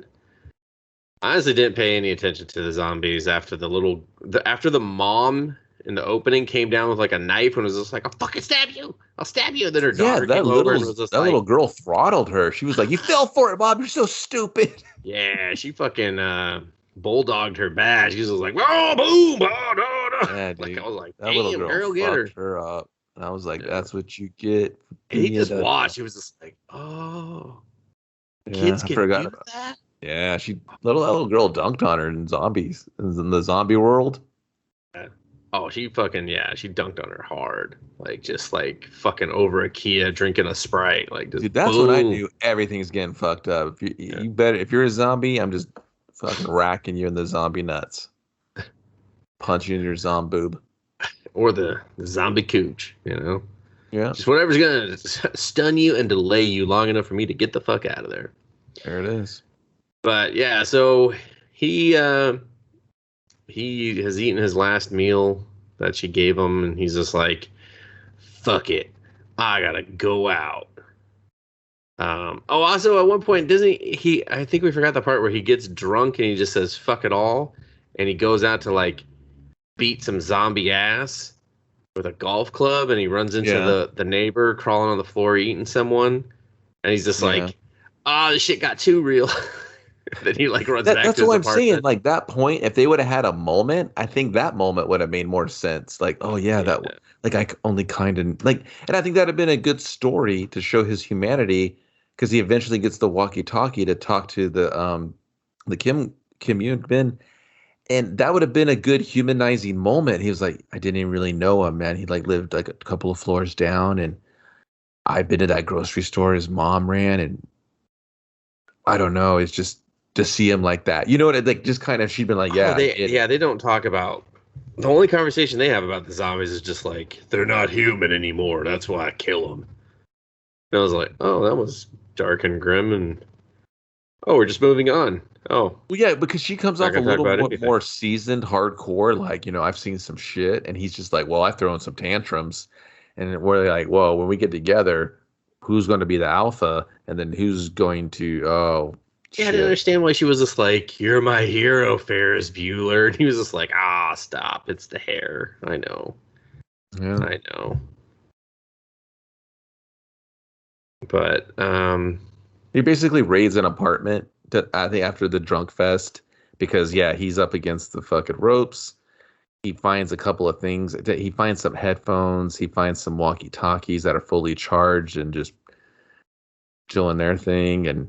I honestly didn't pay any attention to the zombies after after the mom in the opening came down with like a knife and was just like, I'll fucking stab you. I'll stab you. And then her daughter came over and was just like, little girl throttled her. She was like, you fell for it, Bob. You're so stupid. Yeah, she fucking bulldogged her bad. She was just like, oh, boom, oh, no. Yeah, like, I was like, that little girl get her up. And I was like, that's what you get. And he just watched. He was just like, oh. Kids can do that? Yeah, that little girl dunked on her in zombies, in the zombie world. Yeah. Oh, she dunked on her hard. Like, just like fucking over a Kia drinking a Sprite. Like, just dude, that's when I knew everything's getting fucked up. If you're a zombie, I'm just fucking racking you in the zombie nuts. Punching in your zomboob. Or the zombie cooch, you know? Yeah. Just whatever's gonna stun you and delay you long enough for me to get the fuck out of there. There it is. But yeah, so he has eaten his last meal that she gave him, and he's just like, fuck it, I gotta go out. Also at one point, I think we forgot the part where he gets drunk and he just says fuck it all, and he goes out to like beat some zombie ass with a golf club, and he runs into the neighbor crawling on the floor eating someone, and he's just like, this shit got too real. Then he like runs back to his apartment. That's what I'm saying. Like, that point, if they would have had a moment, I think that moment would have made more sense. Like, oh yeah, like I only kind of like, and I think that'd have been a good story to show his humanity, because he eventually gets the walkie-talkie to talk to the Kim Yoon Bin, and that would have been a good humanizing moment. He was like, I didn't even really know him, man. He like lived like a couple of floors down, and I've been to that grocery store his mom ran, and I don't know. It's just to see him like that, you know what? Like, just kind of, she'd been like, they don't talk about. The only conversation they have about the zombies is just like, they're not human anymore. That's why I kill them. And I was like, oh, that was dark and grim, and we're just moving on. Oh, well, yeah, because she comes off a little more seasoned, hardcore. Like, you know, I've seen some shit, and he's just like, well, I've thrown some tantrums, and we're like, well, when we get together, who's going to be the alpha, and then who's going to Yeah, I didn't understand why she was just like, you're my hero, Ferris Bueller. And he was just like, stop. It's the hair. I know. Yeah. I know. But he basically raids an apartment, I think, after the drunk fest, because he's up against the fucking ropes. He finds a couple of things. He finds some headphones. He finds some walkie-talkies that are fully charged and just doing their thing. And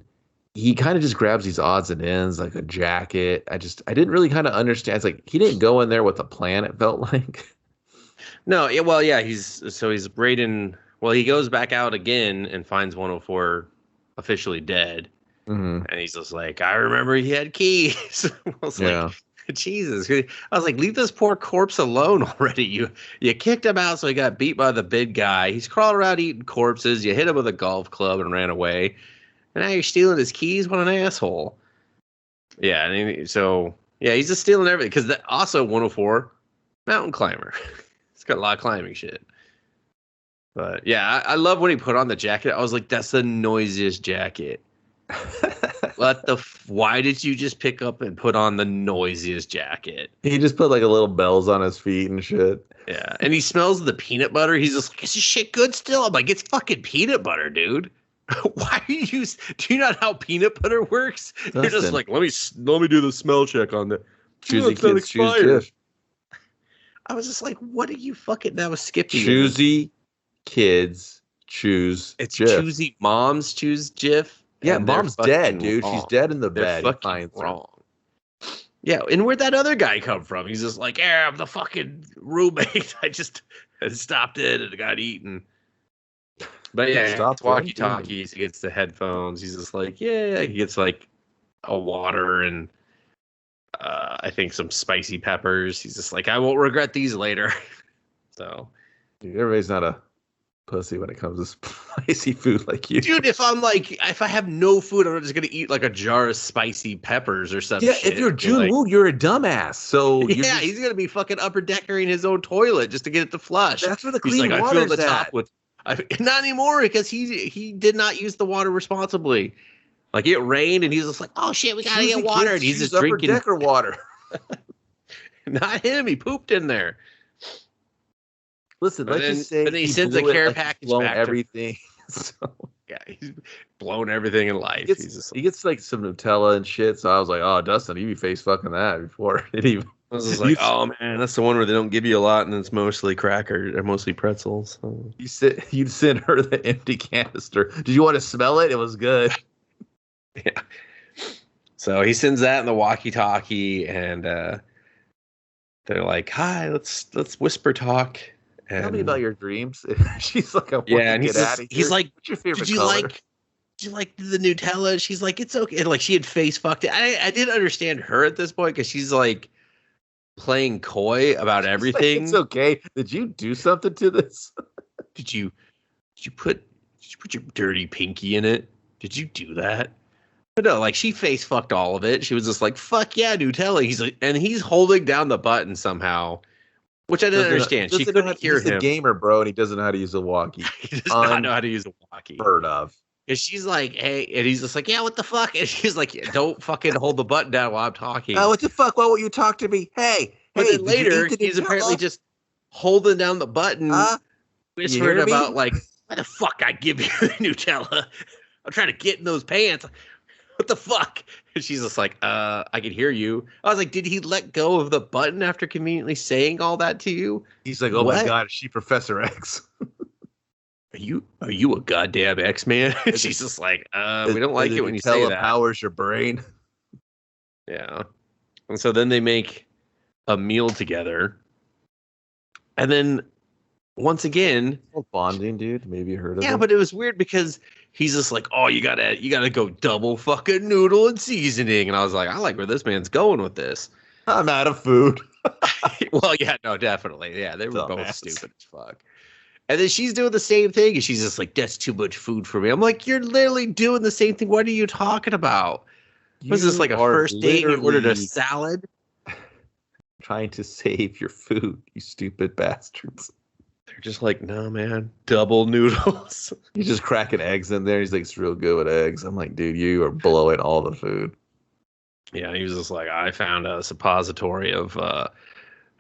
he kind of just grabs these odds and ends, like a jacket. I didn't really kind of understand. It's like, he didn't go in there with a plan, it felt like. No, he's raiding. Well, he goes back out again and finds 104 officially dead. Mm-hmm. And he's just like, I remember he had keys. I was like, Jesus. I was like, leave this poor corpse alone already. You kicked him out, so he got beat by the big guy. He's crawling around eating corpses. You hit him with a golf club and ran away. And now you're stealing his keys? What an asshole. Yeah, he's just stealing everything. Because also 104, mountain climber. It's got a lot of climbing shit. But yeah, I love when he put on the jacket. I was like, that's the noisiest jacket. Why did you just pick up and put on the noisiest jacket? He just put like a little bells on his feet and shit. Yeah, and he smells the peanut butter. He's just like, is this shit good still? I'm like, it's fucking peanut butter, dude. Why are you? Do you not know how peanut butter works? You're just Dustin. like, let me do the smell check on that. Choosy kids choose Jif. I was just like, what are you fucking now skipping? Choosy kids choose It's Jif. choosy moms choose Jif. Yeah, and they're mom's dead, fucking dude. wrong. She's dead in the They're bed. He fucking finds her. wrong. Yeah, and where'd that other guy come from? He's just like, yeah, I'm the fucking roommate. I stopped in and got eaten. But yeah, Stop walkie-talkies. He gets the headphones. He's just like, yeah. He gets like a water and I think some spicy peppers. He's just like, I won't regret these later. So, dude, everybody's not a pussy when it comes to spicy food like you. Dude, if I have no food, I'm just gonna eat like a jar of spicy peppers or something. Yeah, if you're Jun Woo, you're a dumbass. So yeah, he's gonna be fucking upper deckering his own toilet just to get it to flush. That's where the he's clean like, water's I fill the top at. with. Not anymore because he did not use the water responsibly. Like it rained and he's just like, oh shit, we gotta get water, and he's just drinking upper decker water. Not him. He pooped in there. Listen, let's just say he sends a care package back. Everything. So. Yeah, he's blown everything in life. He gets like some Nutella and shit. So I was like, oh, Dustin, you be face fucking that before it even. I was just like, oh man, that's the one where they don't give you a lot and it's mostly crackers or mostly pretzels. So. You'd send her the empty canister. Did you want to smell it? It was good. Yeah. So he sends that in the walkie-talkie, and they're like, "Hi, let's whisper talk." And, tell me about your dreams. She's like, "Yeah," and he's like, "What's your favorite did you color? Did you like the Nutella?" She's like, "It's okay." And like she had face fucked it. I didn't understand her at this point because she's like playing coy about everything. Like, it's okay. Did you do something to this? Did you put your dirty pinky in it? Did you do that? But no, like she face fucked all of it. She was just like, "Fuck yeah, Nutella." He's like, and he's holding down the button somehow, which I didn't understand. She couldn't hear him. He's a gamer, bro, and he doesn't know how to use a walkie. He does not know how to use a walkie. Heard of. And she's like, "Hey," and he's just like, "Yeah, what the fuck?" And she's like, yeah, "Don't fucking hold the button down while I'm talking." Oh, what the fuck? Why won't you talk to me? Hey, but then later he's apparently just holding down the button, whispering about like, "Why the fuck I give you the Nutella? I'm trying to get in those pants. What the fuck?" And she's just like, I can hear you. I was like, did he let go of the button after conveniently saying all that to you? He's like, oh my God, is she Professor X? Are you a goddamn X-Man? She's just like, we don't like it when you say that. Powers your brain. Yeah. And so then they make a meal together. And then once again, bonding, dude. Maybe you heard of it. Yeah, but it was weird because he's just like, oh, you gotta go double fucking noodle and seasoning. And I was like, I like where this man's going with this. I'm out of food. Well, yeah, no, definitely. Yeah, they were both stupid as fuck. And then she's doing the same thing, and she's just like, that's too much food for me. I'm like, you're literally doing the same thing. What are you talking about? Was this like a first date? You ordered a salad? Trying to save your food, you stupid bastards. They're just like, no, man, double noodles. He's just cracking eggs in there. He's like, it's real good with eggs. I'm like, dude, you are blowing all the food. Yeah, he was just like, I found a suppository of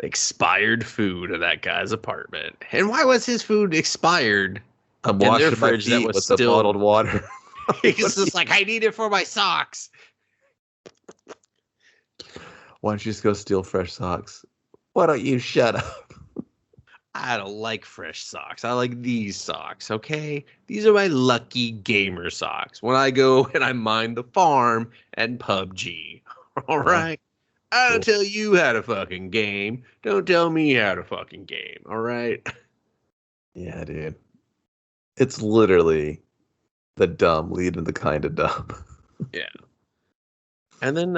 expired food in that guy's apartment. And why was his food expired? I'm washing my feet with the bottled water. He's just like, I need it for my socks. Why don't you just go steal fresh socks? Why don't you shut up? I don't like fresh socks. I like these socks, okay? These are my lucky gamer socks. When I go and I mine the farm and PUBG. All right? I don't tell you how to fucking game. Don't tell me how to fucking game. All right? Yeah, dude. It's literally the dumb leading the kind of dumb. Yeah. And then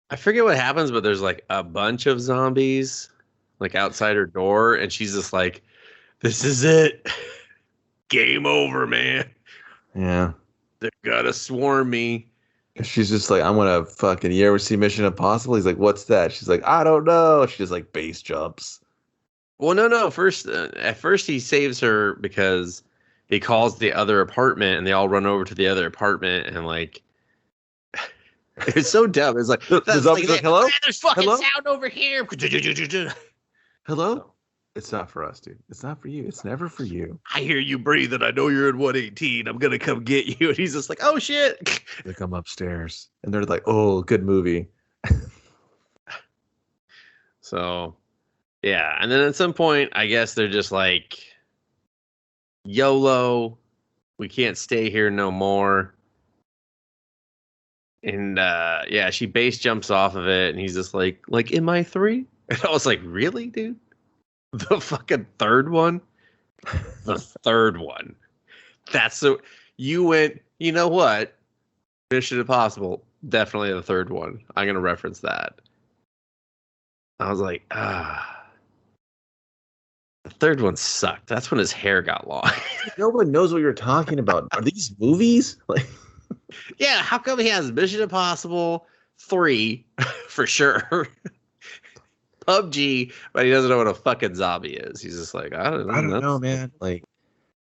I forget what happens, but there's like a bunch of zombies like outside her door, and she's just like, this is it. Game over, man. Yeah. They're gonna swarm me. She's just like, I'm gonna fucking, you ever see Mission Impossible? He's like, what's that? She's like, I don't know. She just like base jumps. Well, no. At first he saves her because he calls the other apartment and they all run over to the other apartment and like, it's so dumb. It's like, the zombies like, hello? There's fucking hello? sound over here. Hello? It's not for us, dude. It's not for you. It's never for you. I hear you breathing. I know you're in 118. I'm gonna come get you. And he's just like, oh shit. They come upstairs and they're like, oh, good movie. So, yeah. And then at some point, I guess they're just like, YOLO. We can't stay here no more. And yeah, she base jumps off of it, and he's just like MI3? And I was like, really, dude? The fucking third one? The third one. That's so you went, you know what? Mission Impossible, definitely the third one. I'm gonna reference that. I was like, the third one sucked. That's when his hair got long. No one knows what you're talking about. Are these movies? Like, yeah, how come he has Mission Impossible 3 for sure? PUBG, but he doesn't know what a fucking zombie is. He's just like, I don't know, man. Like,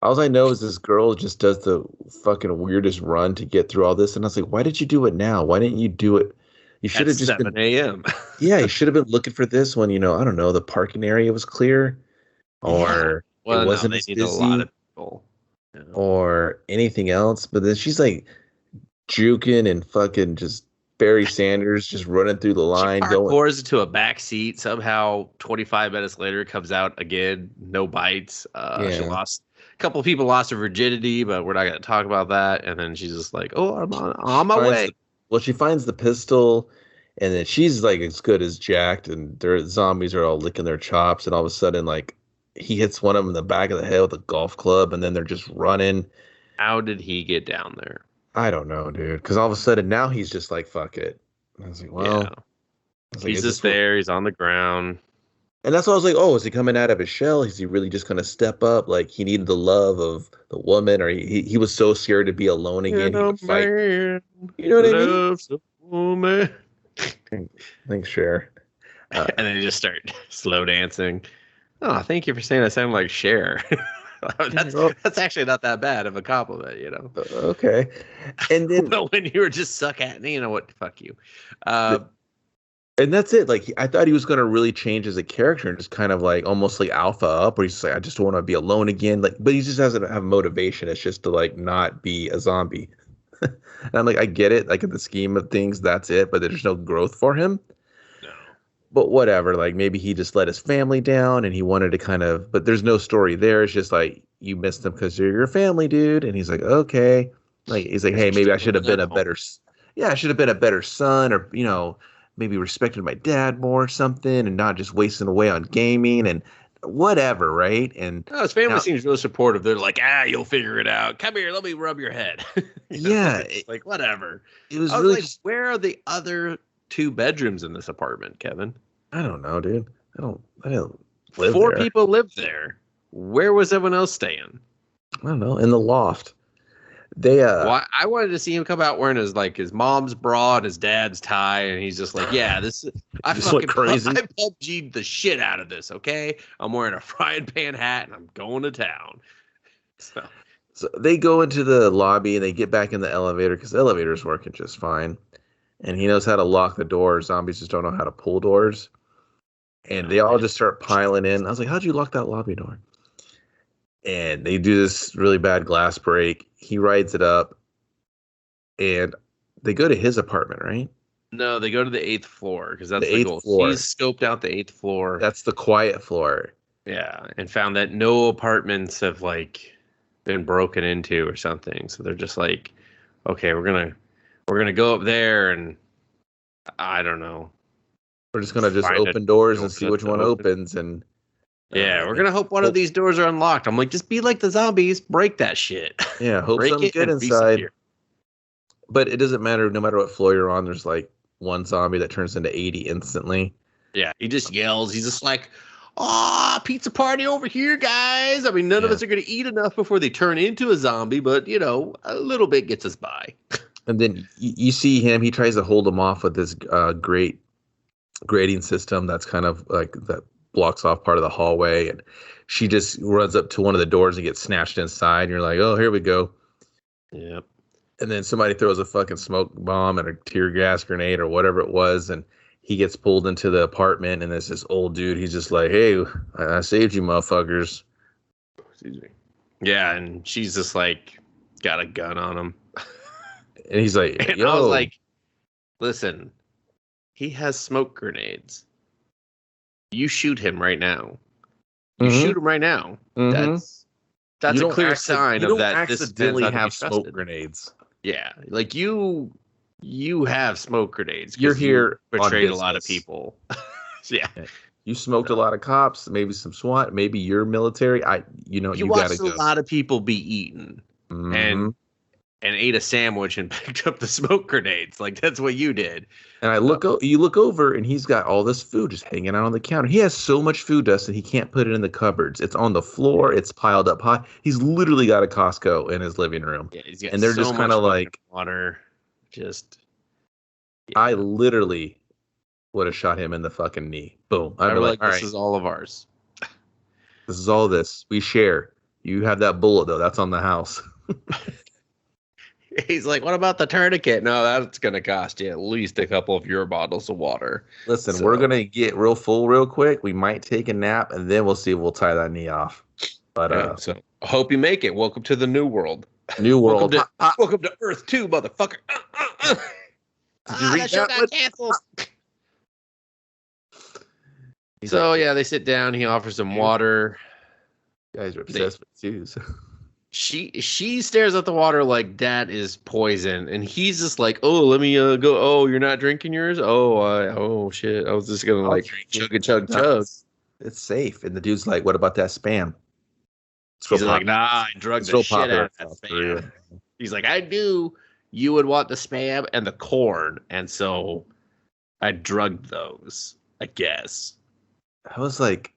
all I know is this girl just does the fucking weirdest run to get through all this, and I was like, why did you do it now? Why didn't you do it? You should have just 7 a.m. Yeah, you should have been looking for this when, I don't know, the parking area was clear, or well, it wasn't they as need busy, a lot of people, or anything else. But then she's like juking and fucking just Barry Sanders just running through the line. She pours into a back seat. Somehow, 25 minutes later, comes out again. No bites. She lost. A couple of people lost her virginity, but we're not going to talk about that. And then she's just like, "Oh, I'm on my way." She finds the pistol, and then she's like as good as jacked, and their zombies are all licking their chops. And all of a sudden, like, he hits one of them in the back of the head with a golf club, and then they're just running. How did he get down there? I don't know, dude. Because all of a sudden now he's just like, fuck it. And I was like, well, yeah. He's just there. He's on the ground. And that's why I was like, oh, is he coming out of his shell? Is he really just going to step up? Like, he needed the love of the woman, or he was so scared to be alone again. He would fight. Man, you know what I mean? Loves a woman. Thanks, Cher. And then they just start slow dancing. Oh, thank you for saying I sound like Cher. That's actually not that bad of a compliment, Okay. And then well, when you were just suck at me, you know what? Fuck you. And that's it. Like, I thought he was going to really change as a character and just kind of like almost like alpha up, where he's just like, I just want to be alone again. Like, but he just doesn't have motivation. It's just to like not be a zombie. And I'm like, I get it. Like, in the scheme of things, that's it. But there's no growth for him. No. But whatever. Like, maybe he just let his family down and he wanted to kind of, but there's no story there. It's just like, you missed him because you're your family, dude. And he's like, okay. Like, he's like, hey, maybe I should have been I should have been a better son, or, maybe respected my dad more or something, and not just wasting away on gaming and whatever, right? And his family seems really supportive. They're like, you'll figure it out. Come here, let me rub your head. Like whatever. It was really like, where are the other 2 bedrooms in this apartment, Kevin? I don't know, dude. I don't live 4 there. people live there. Where was everyone else staying? I don't know. In the loft. They well, I wanted to see him come out wearing his mom's bra and his dad's tie, and he's just like, yeah, I fucking crazy. I PUBG'd the shit out of this, okay? I'm wearing a frying pan hat and I'm going to town. So they go into the lobby and they get back in the elevator because the elevator's working just fine. And he knows how to lock the doors. Zombies just don't know how to pull doors. And they all just start piling in. I was like, how'd you lock that lobby door? And they do this really bad glass break. He rides it up, and they go to his apartment, right? No, they go to the 8th floor because that's the goal. Floor. He's scoped out the 8th floor. That's the quiet floor. Yeah, and found that no apartments have like been broken into or something. So they're just like, okay, we're gonna go up there, and I don't know. We're just gonna open doors and see which one opens, and yeah, we're gonna hope one of these doors are unlocked. I'm like, just be like the zombies, break that shit. Yeah, hope something good inside. But it doesn't matter. No matter what floor you're on, there's like one zombie that turns into 80 instantly. Yeah, he just yells. He's just like, pizza party over here, guys. I mean, none of us are gonna eat enough before they turn into a zombie, but a little bit gets us by. And then you see him. He tries to hold him off with this great grading system that's kind of like that blocks off part of the hallway, and she just runs up to one of the doors and gets snatched inside, and you're like, oh, here we go. Yep. And then somebody throws a fucking smoke bomb and a tear gas grenade or whatever it was, and he gets pulled into the apartment, and there's this old dude. He's just like, "Hey, I saved you, motherfuckers." Excuse me. Yeah, and she's just like got a gun on him. And he's like, And "Yo," I was like, listen, he has smoke grenades. You shoot him right now. You shoot him right now. That's a clear sign of that. This accidentally have smoke grenades. Yeah, like you have smoke grenades. You're here betrayed a lot of people. Yeah. You smoked a lot of cops, maybe some SWAT, maybe you're military. You watched gotta go. A lot of people be eaten and ate a sandwich and picked up the smoke grenades. Like that's what you did. And you look over and he's got all this food just hanging out on the counter. He has so much food, Dustin, he can't put it in the cupboards. It's on the floor. It's piled up high. He's literally got a Costco in his living room. Yeah, he's got and they're just kind of like water. Just. Yeah. I literally would have shot him in the fucking knee. Boom. I'd be like, this is all of ours. This is all this. We share. You have that bullet, though. That's on the house. He's like, what about the tourniquet? No, that's going to cost you at least a couple of your bottles of water. Listen, we're going to get real full real quick. We might take a nap, and then we'll see if we'll tie that knee off. But so I hope you make it. Welcome to the new world. New world. Welcome to Earth 2, motherfucker. Did you read that? Got canceled. So yeah, they sit down. He offers them water. You guys are obsessed with shoes. She stares at the water like that is poison, and he's just like, "Oh, let me go. Oh, you're not drinking yours? Oh shit! I was just gonna like chug. It's safe." And the dude's like, "What about that Spam?" He's like, "Nah, I drugged the shit out of that Spam." He's like, "I knew you would want the Spam and the corn, and so I drugged those. I guess." I was like,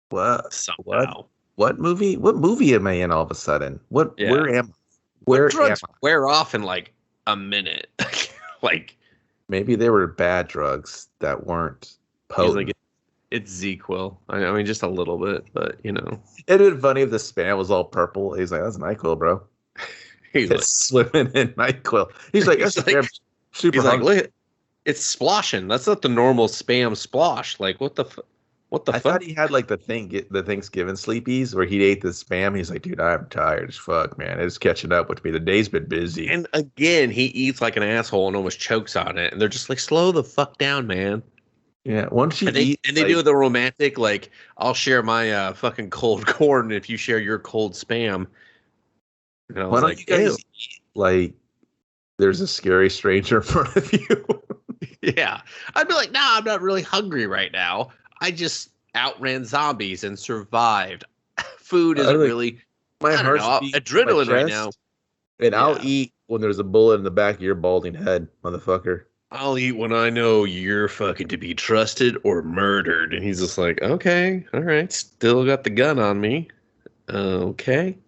"What? Somehow. What movie? What movie am I in all of a sudden? Where am I? Wear off in like a minute. Like maybe they were bad drugs that weren't potent. Like, it's ZQL. I mean, just a little bit, but you know. It'd been funny if the Spam was all purple. He's like, "That's NyQuil, bro." He's like, swimming in NyQuil. He's like, "That's super." He's like, "Look, it's sploshing. That's not the normal Spam splosh. Like, what the fuck?" I thought he had like the Thanksgiving sleepies where he ate the Spam. He's like, "Dude, I'm tired as fuck, man. It's catching up with me. The day's been busy." And again, he eats like an asshole and almost chokes on it. And they're just like, "Slow the fuck down, man." Yeah, once you eat, and they do the romantic, like, "I'll share my fucking cold corn if you share your cold Spam." And I was like, you guys eat, like, there's a scary stranger in front of you? Yeah, I'd be like, "Nah, I'm not really hungry right now. I just outran zombies and survived. Food isn't really my heart's adrenaline right now." And I'll eat when there's a bullet in the back of your balding head, motherfucker. I'll eat when I know you're fucking to be trusted or murdered. And he's just like, "Okay, all right, still got the gun on me. Okay.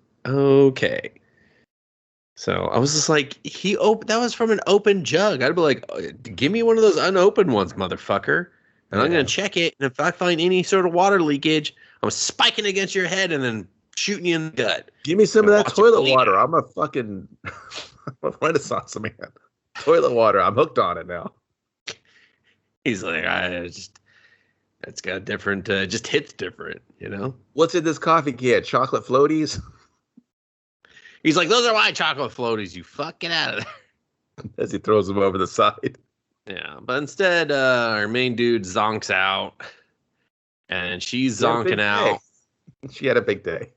So I was just like, that was from an open jug. I'd be like, "Give me one of those unopened ones, motherfucker. And I'm going to check it. And if I find any sort of water leakage, I'm spiking against your head and then shooting you in the gut. Give me some of that toilet water. I'm a fucking Renaissance man. Toilet water. I'm hooked on it now." He's like, it's got different, just hits different, you know? What's in this coffee can? Chocolate floaties? He's like, "Those are my chocolate floaties. You fuck, get out of there." As he throws them over the side. Yeah, but instead, our main dude zonks out, and she's zonking out. She had a big day.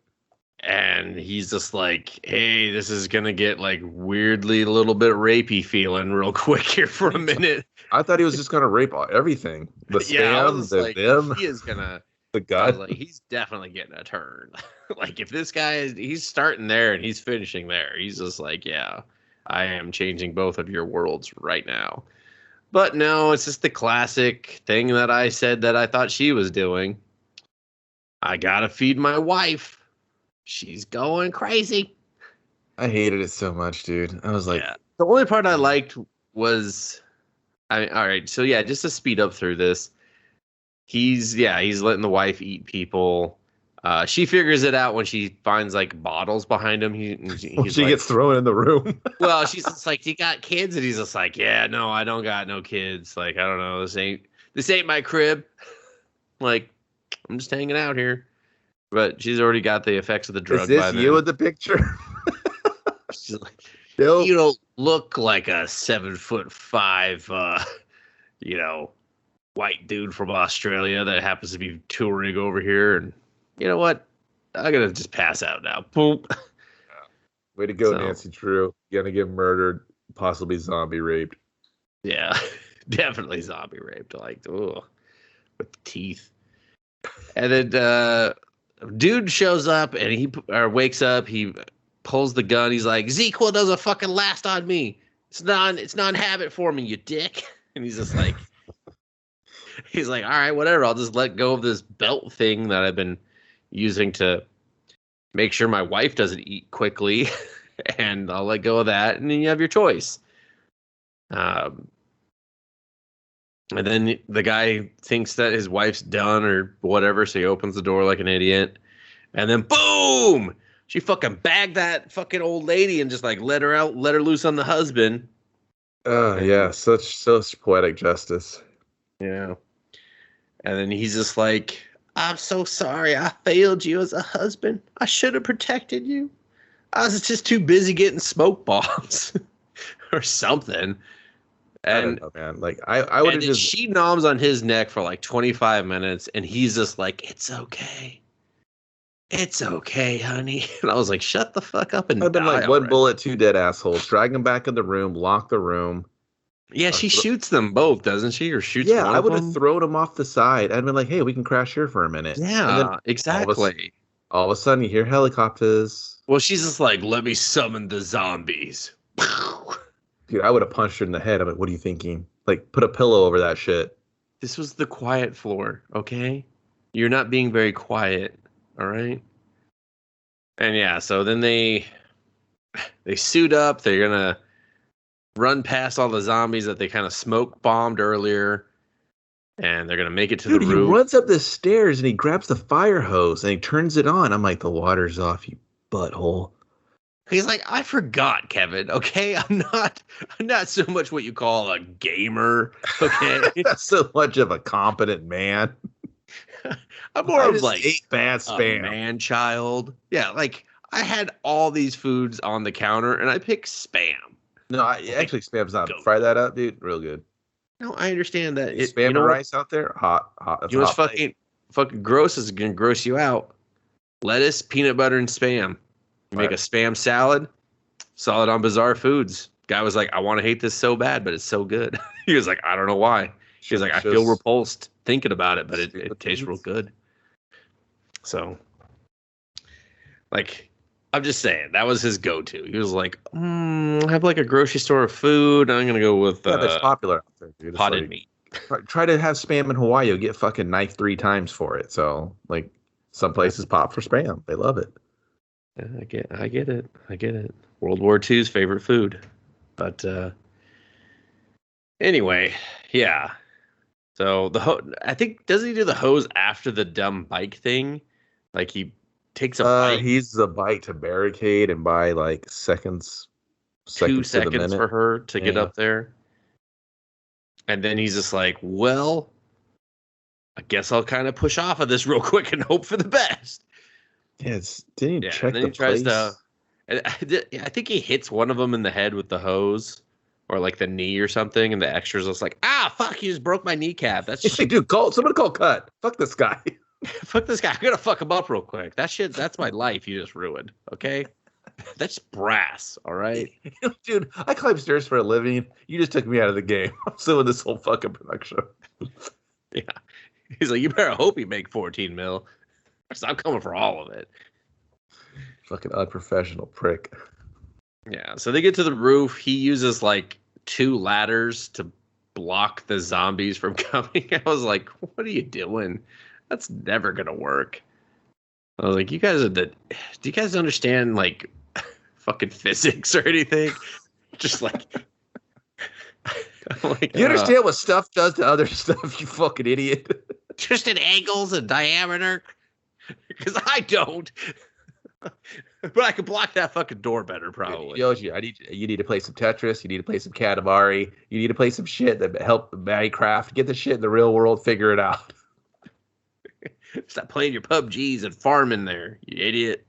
And he's just like, "Hey, this is going to get like weirdly a little bit rapey feeling real quick here for a minute." I thought he was just going to rape everything. The Spam, them. He is going to. The guy. Like, he's definitely getting a turn. Like, if this guy he's starting there and he's finishing there. He's just like, "Yeah, I am changing both of your worlds right now." But no, it's just the classic thing that I said that I thought she was doing. I gotta feed my wife. She's going crazy. I hated it so much, dude. I was like, The only part I liked was, all right. So yeah, just to speed up through this, he's letting the wife eat people. She figures it out when she finds like bottles behind him. She gets thrown in the room. Well, she's just like, "You got kids?" And he's just like, "Yeah, no, I don't got no kids. Like, I don't know. This ain't this ain't my crib. Like, I'm just hanging out here. But she's already got the effects of the drug. Is this by then. you in the picture? She's like, Nope. you don't look like a 7'5", white dude from Australia that happens to be touring over here. And you know what? I'm gonna just pass out now. Boom. Way to go, Nancy Drew. You're gonna get murdered, possibly zombie raped. Yeah, definitely zombie raped. Like, oh, with the teeth. And then dude shows up and he wakes up. He pulls the gun. He's like, ZQL doesn't fucking last on me. It's non-habit for me, you dick. And he's just like, all right, whatever. I'll just let go of this belt thing that I've been using to make sure my wife doesn't eat quickly. And I'll let go of that. And then you have your choice. And then the guy thinks that his wife's done or whatever, so he opens the door like an idiot. And then boom! She fucking bagged that fucking old lady and just like let her loose on the husband. Yeah, such poetic justice. Yeah. And then he's just like, I'm so sorry I failed you as a husband. I should have protected you. I was just too busy getting smoke bombs or something. And I don't know, man. Like I would have just. She noms on his neck for like 25 minutes, and he's just like, "It's okay, it's okay, honey." And I was like, "Shut the fuck up and." I've been like, already. one bullet, two dead assholes. Drag them back in the room, lock the room. Yeah, she shoots them both, doesn't she? Or shoots. Yeah, one I of would them? have thrown them off the side. I'd been like, "Hey, we can crash here for a minute." Yeah, and then exactly. All of a sudden, you hear helicopters. Well, she's just like, "Let me summon the zombies." Dude, I would have punched her in the head. I'm like, "What are you thinking? Like, put a pillow over that shit." This was the quiet floor, okay? You're not being very quiet, all right? And yeah, so then they suit up. They're gonna run past all the zombies that they kind of smoke bombed earlier, and they're gonna make it to the roof. He runs up the stairs and he grabs the fire hose and he turns it on. I'm like, the water's off, you butthole. He's like, I forgot, Kevin. Okay, I'm not so much what you call a gamer. Okay, not so much of a competent man. I'm more of like ate bad spam. A man child. Yeah, like I had all these foods on the counter and I picked Spam. No, actually, Spam's not. Fry that up, dude. Real good. No, I understand that. Spam and rice out there, hot. You know what's fucking gross is gonna gross you out. Lettuce, peanut butter, and Spam. You make a Spam salad. Saw it on Bizarre Foods. Guy was like, I want to hate this so bad, but it's so good. He was like, I don't know why. He was like, I feel repulsed thinking about it, but it tastes real good. So, like, I'm just saying, that was his go-to. He was like, I have like a grocery store of food. I'm going to go with that's popular out there, dude. Potted meat. Try to have Spam in Hawaii. You'll get fucking knifed 3 times for it. So, like, some places pop for Spam. They love it. Yeah, I get it. World War II's favorite food. But anyway, yeah. So I think, doesn't he do the hose after the dumb bike thing? Like he takes a bike. He uses a bike to barricade and buy like seconds 2 seconds for her to get up there. And then he's just like, well, I guess I'll kind of push off of this real quick and hope for the best. Yeah, didn't he check the tries place? I think he hits one of them in the head with the hose or like the knee or something, and the extras just like, fuck, you just broke my kneecap. That's shit. Dude, somebody call cut. Fuck this guy. Fuck this guy. I'm gonna fuck him up real quick. That's my life you just ruined. Okay? That's brass, all right? Dude, I climb stairs for a living. You just took me out of the game. I'm still in this whole fucking production. Yeah. He's like, you better hope you make 14 mil. I'm coming for all of it. Fucking unprofessional prick. Yeah, so they get to the roof. He uses like 2 ladders to block the zombies from coming. I was like, what are you doing? That's never gonna work. I was like, do you guys understand like fucking physics or anything? Just like, you understand what stuff does to other stuff, you fucking idiot. Just in angles and diameter. Because I don't. But I could block that fucking door better, probably. Yoshi, you need to play some Tetris. You need to play some Katamari. You need to play some shit that help Minecraft. Get the shit in the real world. Figure it out. Stop playing your PUBGs and farming there, you idiot.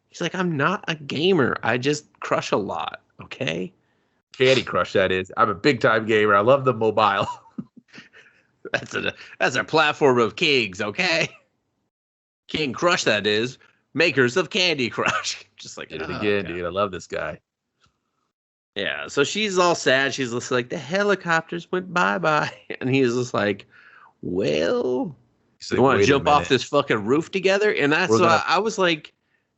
He's like, I'm not a gamer. I just crush a lot, okay? Candy Crush, that is. I'm a big time gamer. I love the mobile. That's a platform of kings, okay? King Crush, that is. Makers of Candy Crush. Just like, Did it again, dude. I love this guy. Yeah, so she's all sad. She's just like, the helicopters went bye-bye. And he's just like, well, you want to jump off this fucking roof together? And that's why I was like,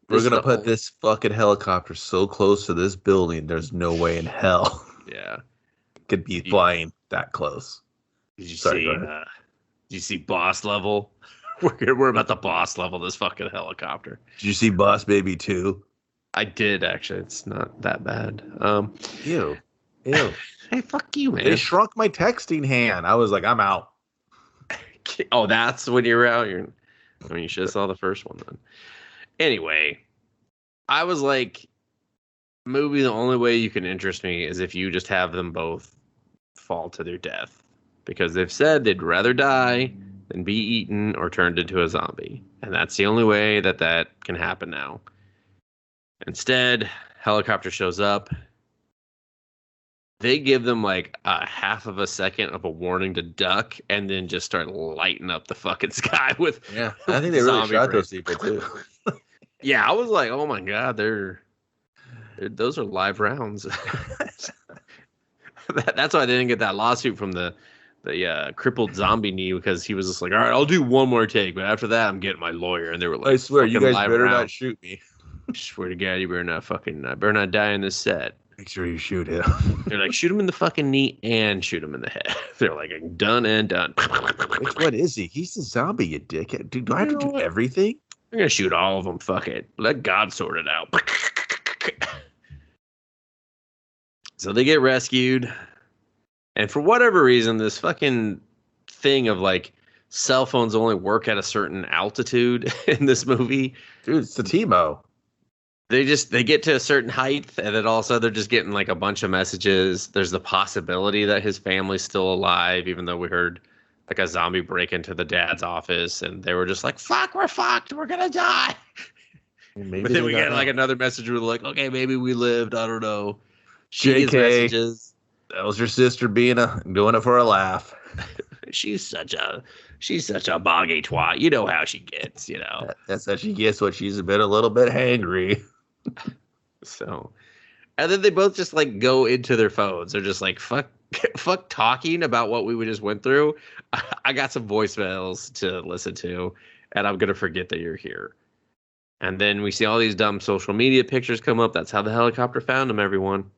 we're going to put this fucking helicopter so close to this building, there's no way in hell. Yeah. Could be flying that close. Did you see boss level? We're about the boss level, this fucking helicopter. Did you see Boss Baby 2? I did, actually. It's not that bad. Ew. Hey, fuck you, man. They shrunk my texting hand. I was like, I'm out. Oh, that's when you were out? You should have saw the first one then. Anyway, I was like, movie, the only way you can interest me is if you just have them both fall to their death. Because they've said they'd rather die than be eaten or turned into a zombie. And that's the only way that can happen now. Instead, helicopter shows up. They give them like a half of a second of a warning to duck and then just start lighting up the fucking sky with. Yeah, I think they really shot those people too. Yeah, I was like, oh my God, those are live rounds. That's why I didn't get that lawsuit from the crippled zombie knee, because he was just like, all right, I'll do one more take, but after that, I'm getting my lawyer. And they were like, I swear, you guys better not shoot me. I swear to God, you better not die in this set. Make sure you shoot him. They're like, shoot him in the fucking knee and shoot him in the head. They're like, done and done. Which one is he? He's a zombie, you dickhead. Dude, do I have to do everything? I'm going to shoot all of them. Fuck it. Let God sort it out. So they get rescued. And for whatever reason, this fucking thing of like cell phones only work at a certain altitude in this movie. Dude, it's the Timo. They get to a certain height, and then also they're just getting like a bunch of messages. There's the possibility that his family's still alive, even though we heard like a zombie break into the dad's office, and they were just like, fuck, we're fucked, we're gonna die. But then we get like another message where like, okay, maybe we lived, I don't know. She gets messages. That was your sister doing it for a laugh. She's such a boggy twat. You know how she gets, you know. That's how she gets when she's a little bit hangry. So, and then they both just like go into their phones. They're just like, fuck talking about what we just went through. I got some voicemails to listen to, and I'm gonna forget that you're here. And then we see all these dumb social media pictures come up. That's how the helicopter found them, everyone.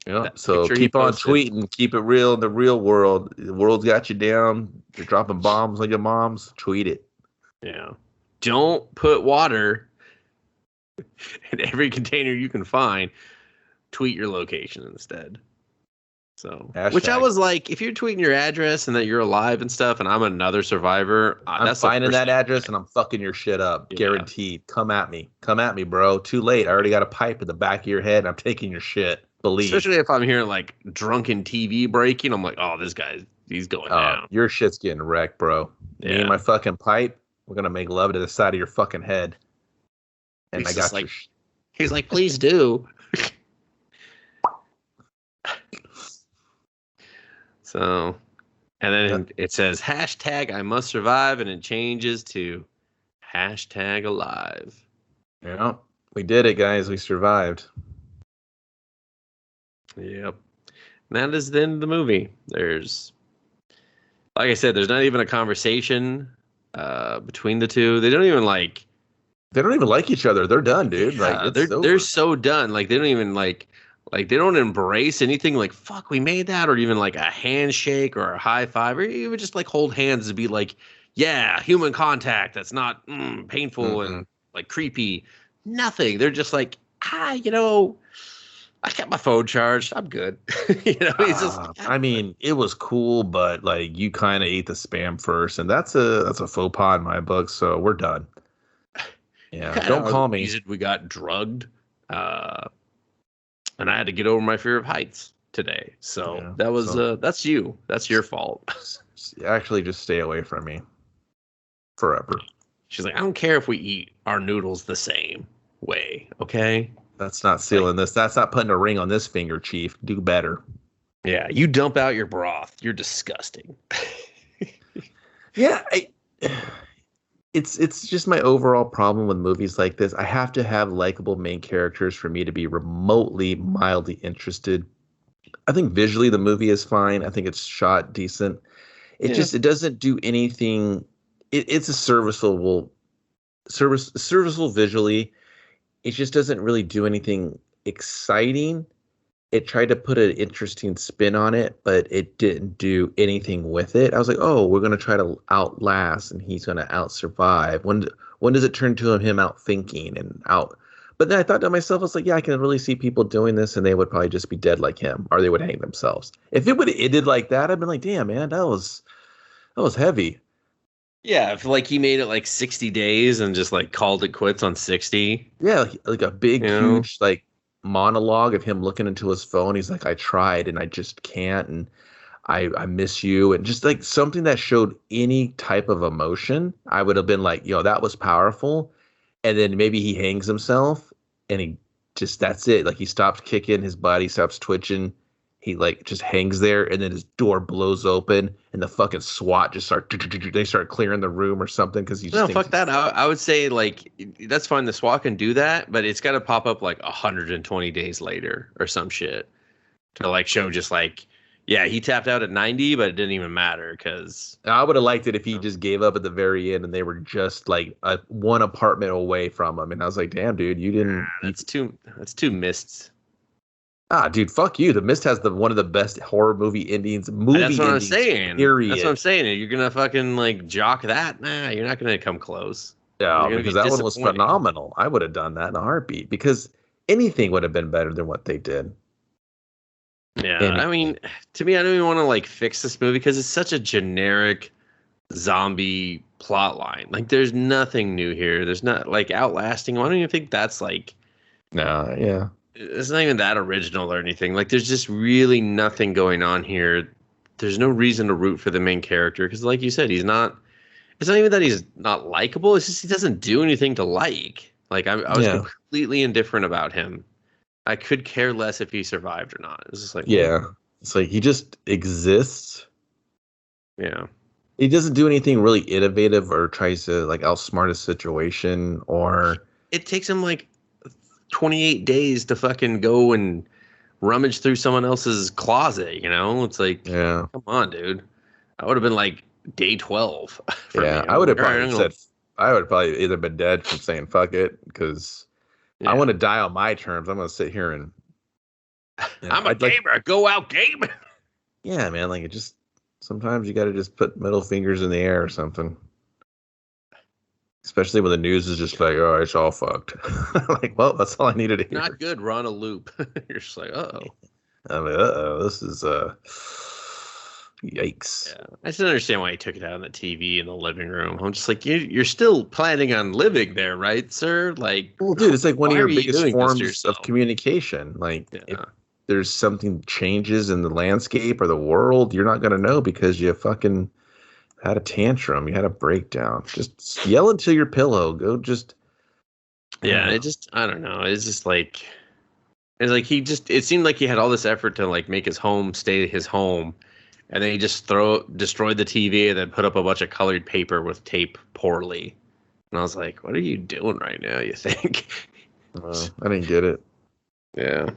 Yeah. So keep on tweeting, keep it real in the real world. The world's got you down. You're dropping bombs on your moms. Tweet it. Yeah. Don't put water in every container you can find. Tweet your location instead. So, which I was like, if you're tweeting your address and that you're alive and stuff, and I'm another survivor, I'm finding that address and I'm fucking your shit up. Yeah. Guaranteed. Come at me, bro. Too late. I already got a pipe in the back of your head and I'm taking your shit. Believe. Especially if I'm hearing like drunken TV breaking, I'm like, oh, this guy's he's going down. Your shit's getting wrecked, bro. Yeah. Me and my fucking pipe, we're gonna make love to the side of your fucking head. And I got like, he's like, please do. So, and then it says hashtag I must survive, and it changes to hashtag alive. Yeah, we did it, guys. We survived. Yep. And that is the end of the movie. There's, like I said, there's not even a conversation between the two. They don't even like each other. They're done, dude. Yeah, like they're so done. Like they don't even like they don't embrace anything like fuck we made that, or even like a handshake or a high five, or even just like hold hands to be like, yeah, human contact that's not painful and like creepy. Nothing. They're just like, I kept my phone charged. I'm good. He's just. I mean, it was cool, but like you kind of ate the spam first, and that's a faux pas in my book. So we're done. Yeah, Kind don't of call the me. reason we got drugged. And I had to get over my fear of heights today. So Yeah, that was so that's you. That's your fault. actually just stay away from me forever. She's like, I don't care if we eat our noodles the same way, okay? That's not Like, sealing this. That's not putting a ring on this finger, Chief. Do better. yeah, you dump out your broth. You're disgusting. Yeah, it's just my overall problem with movies like this. I have to have likable main characters for me to be remotely mildly interested. I think visually the movie is fine. I think it's shot decent. Yeah. It doesn't do anything. It's a serviceable visually. It just doesn't really do anything exciting. It tried to put an interesting spin on it, but it didn't do anything with it. I was like, oh, we're gonna try to outlast, and he's gonna out survive. When does it turn to him out thinking and out? But then I thought to myself, I was like, yeah, I can really see people doing this, and they would probably just be dead like him, or they would hang themselves. If it would have ended like that, I'd been like, damn, man, that was heavy. Yeah, if like he made it like 60 days and just like called it quits on 60, Yeah, like a big, you know? huge like monologue of him looking into his phone. He's like, I tried and I just can't, and I miss you, and just like something that showed any type of emotion, I would have been like, yo, that was powerful. And then maybe he hangs himself and he just that's it. Like he stops kicking, his body stops twitching. He like just hangs there, and then his door blows open, and the fucking SWAT just they start clearing the room or something because he just No, thinks fuck that. I would say like that's fine. The SWAT can do that, but it's got to pop up like 120 days later or some shit to like show just like, yeah, he tapped out at 90, but it didn't even matter because I would have liked it if he just gave up at the very end and they were just like one apartment away from him. And I was like, damn, dude, that's too missed. dude, fuck you. The Mist has one of the best horror movie endings, That's what I'm saying. period. That's what I'm saying. You're gonna fucking like jock that? Nah, you're not gonna come close. Yeah, You're gonna because be that one was disappointing. phenomenal. I would have done that in a heartbeat because anything would have been better than what they did. Yeah, I Anything. mean, to me, I don't even want to like fix this movie because it's such a generic zombie plot line. Like, there's nothing new here. There's not like outlasting. I don't even think that's like No, yeah. it's not even that original or anything. Like, there's just really nothing going on here. There's no reason to root for the main character because, like you said, he's not. It's not even that he's not likable. It's just he doesn't do anything to like. Like, I was Yeah. completely indifferent about him. I could care less if he survived or not. It's just like, Yeah. It's like he just exists. yeah. He doesn't do anything really innovative or tries to like outsmart a situation or It takes him like 28 days to fucking go and rummage through someone else's closet, you know? It's like, yeah. come on, dude. I would have been like day 12 for Yeah, me. I would have All right, probably said I would probably either been dead from saying fuck it because I want to die on my terms. I'm gonna sit here and I'm a I'd like gamer. Go out gaming. yeah, man. Like it just sometimes you got to just put middle fingers in the air or something. Especially when the news is just like, oh, it's all fucked. Like, well, that's all I needed to hear. Not good. We're on a loop. You're just like, uh-oh. I'm like, this is yikes. Yeah. I just don't understand why he took it out on the TV in the living room. I'm just like, you're still planning on living there, right, sir? Like, Well, dude, it's like one of why your are you biggest doing this to forms of yourself? communication. Like, if Yeah. there's something changes in the landscape or the world, you're not gonna know because you fucking had a tantrum, you had a breakdown. Just yell into your pillow. Go just Yeah, it just I don't know. It's just like it seemed like he had all this effort to like make his home stay his home, and then he just destroyed the TV and then put up a bunch of colored paper with tape poorly. And I was like, what are you doing right now, you think? I didn't get it. Yeah.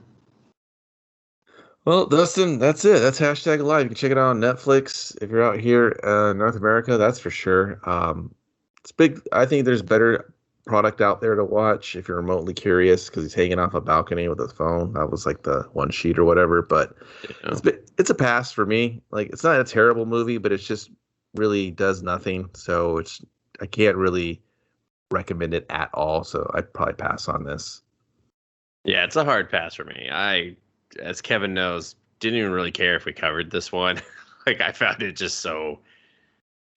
Well, Dustin, that's it. That's hashtag alive. You can check it out on Netflix if you're out here in North America. That's for sure. It's big. I think there's better product out there to watch if you're remotely curious because he's hanging off a balcony with his phone. That was like the one sheet or whatever. But it's a pass for me. Like it's not a terrible movie, but it's just really does nothing. So I can't really recommend it at all. So I'd probably pass on this. Yeah, it's a hard pass for me. As Kevin knows, didn't even really care if we covered this one. Like I found it just so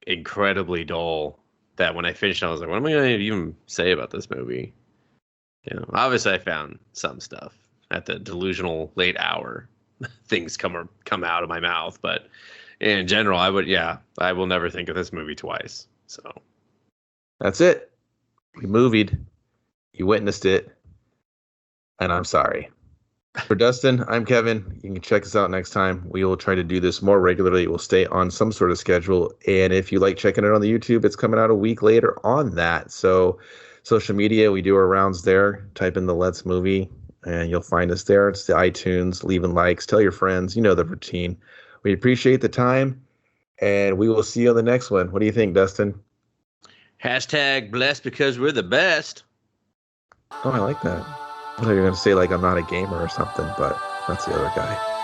incredibly dull that when I finished, I was like, what am I going to even say about this movie? Obviously I found some stuff at the delusional late hour. Things come out of my mouth, but in general, I will never think of this movie twice. So that's it. We movied. You witnessed it. And I'm sorry. For Dustin, I'm Kevin. You can check us out next time. We will try to do this more regularly. We'll stay on some sort of schedule. And if you like checking it on the YouTube, it's coming out a week later on that. So social media, we do our rounds there. Type in the Let's Movie and you'll find us there. It's the iTunes, leaving likes, tell your friends. You know the routine. We appreciate the time and we will see you on the next one. What do you think, Dustin? # blessed because we're the best. Oh, I like that. I thought you were going to say like I'm not a gamer or something, but that's the other guy.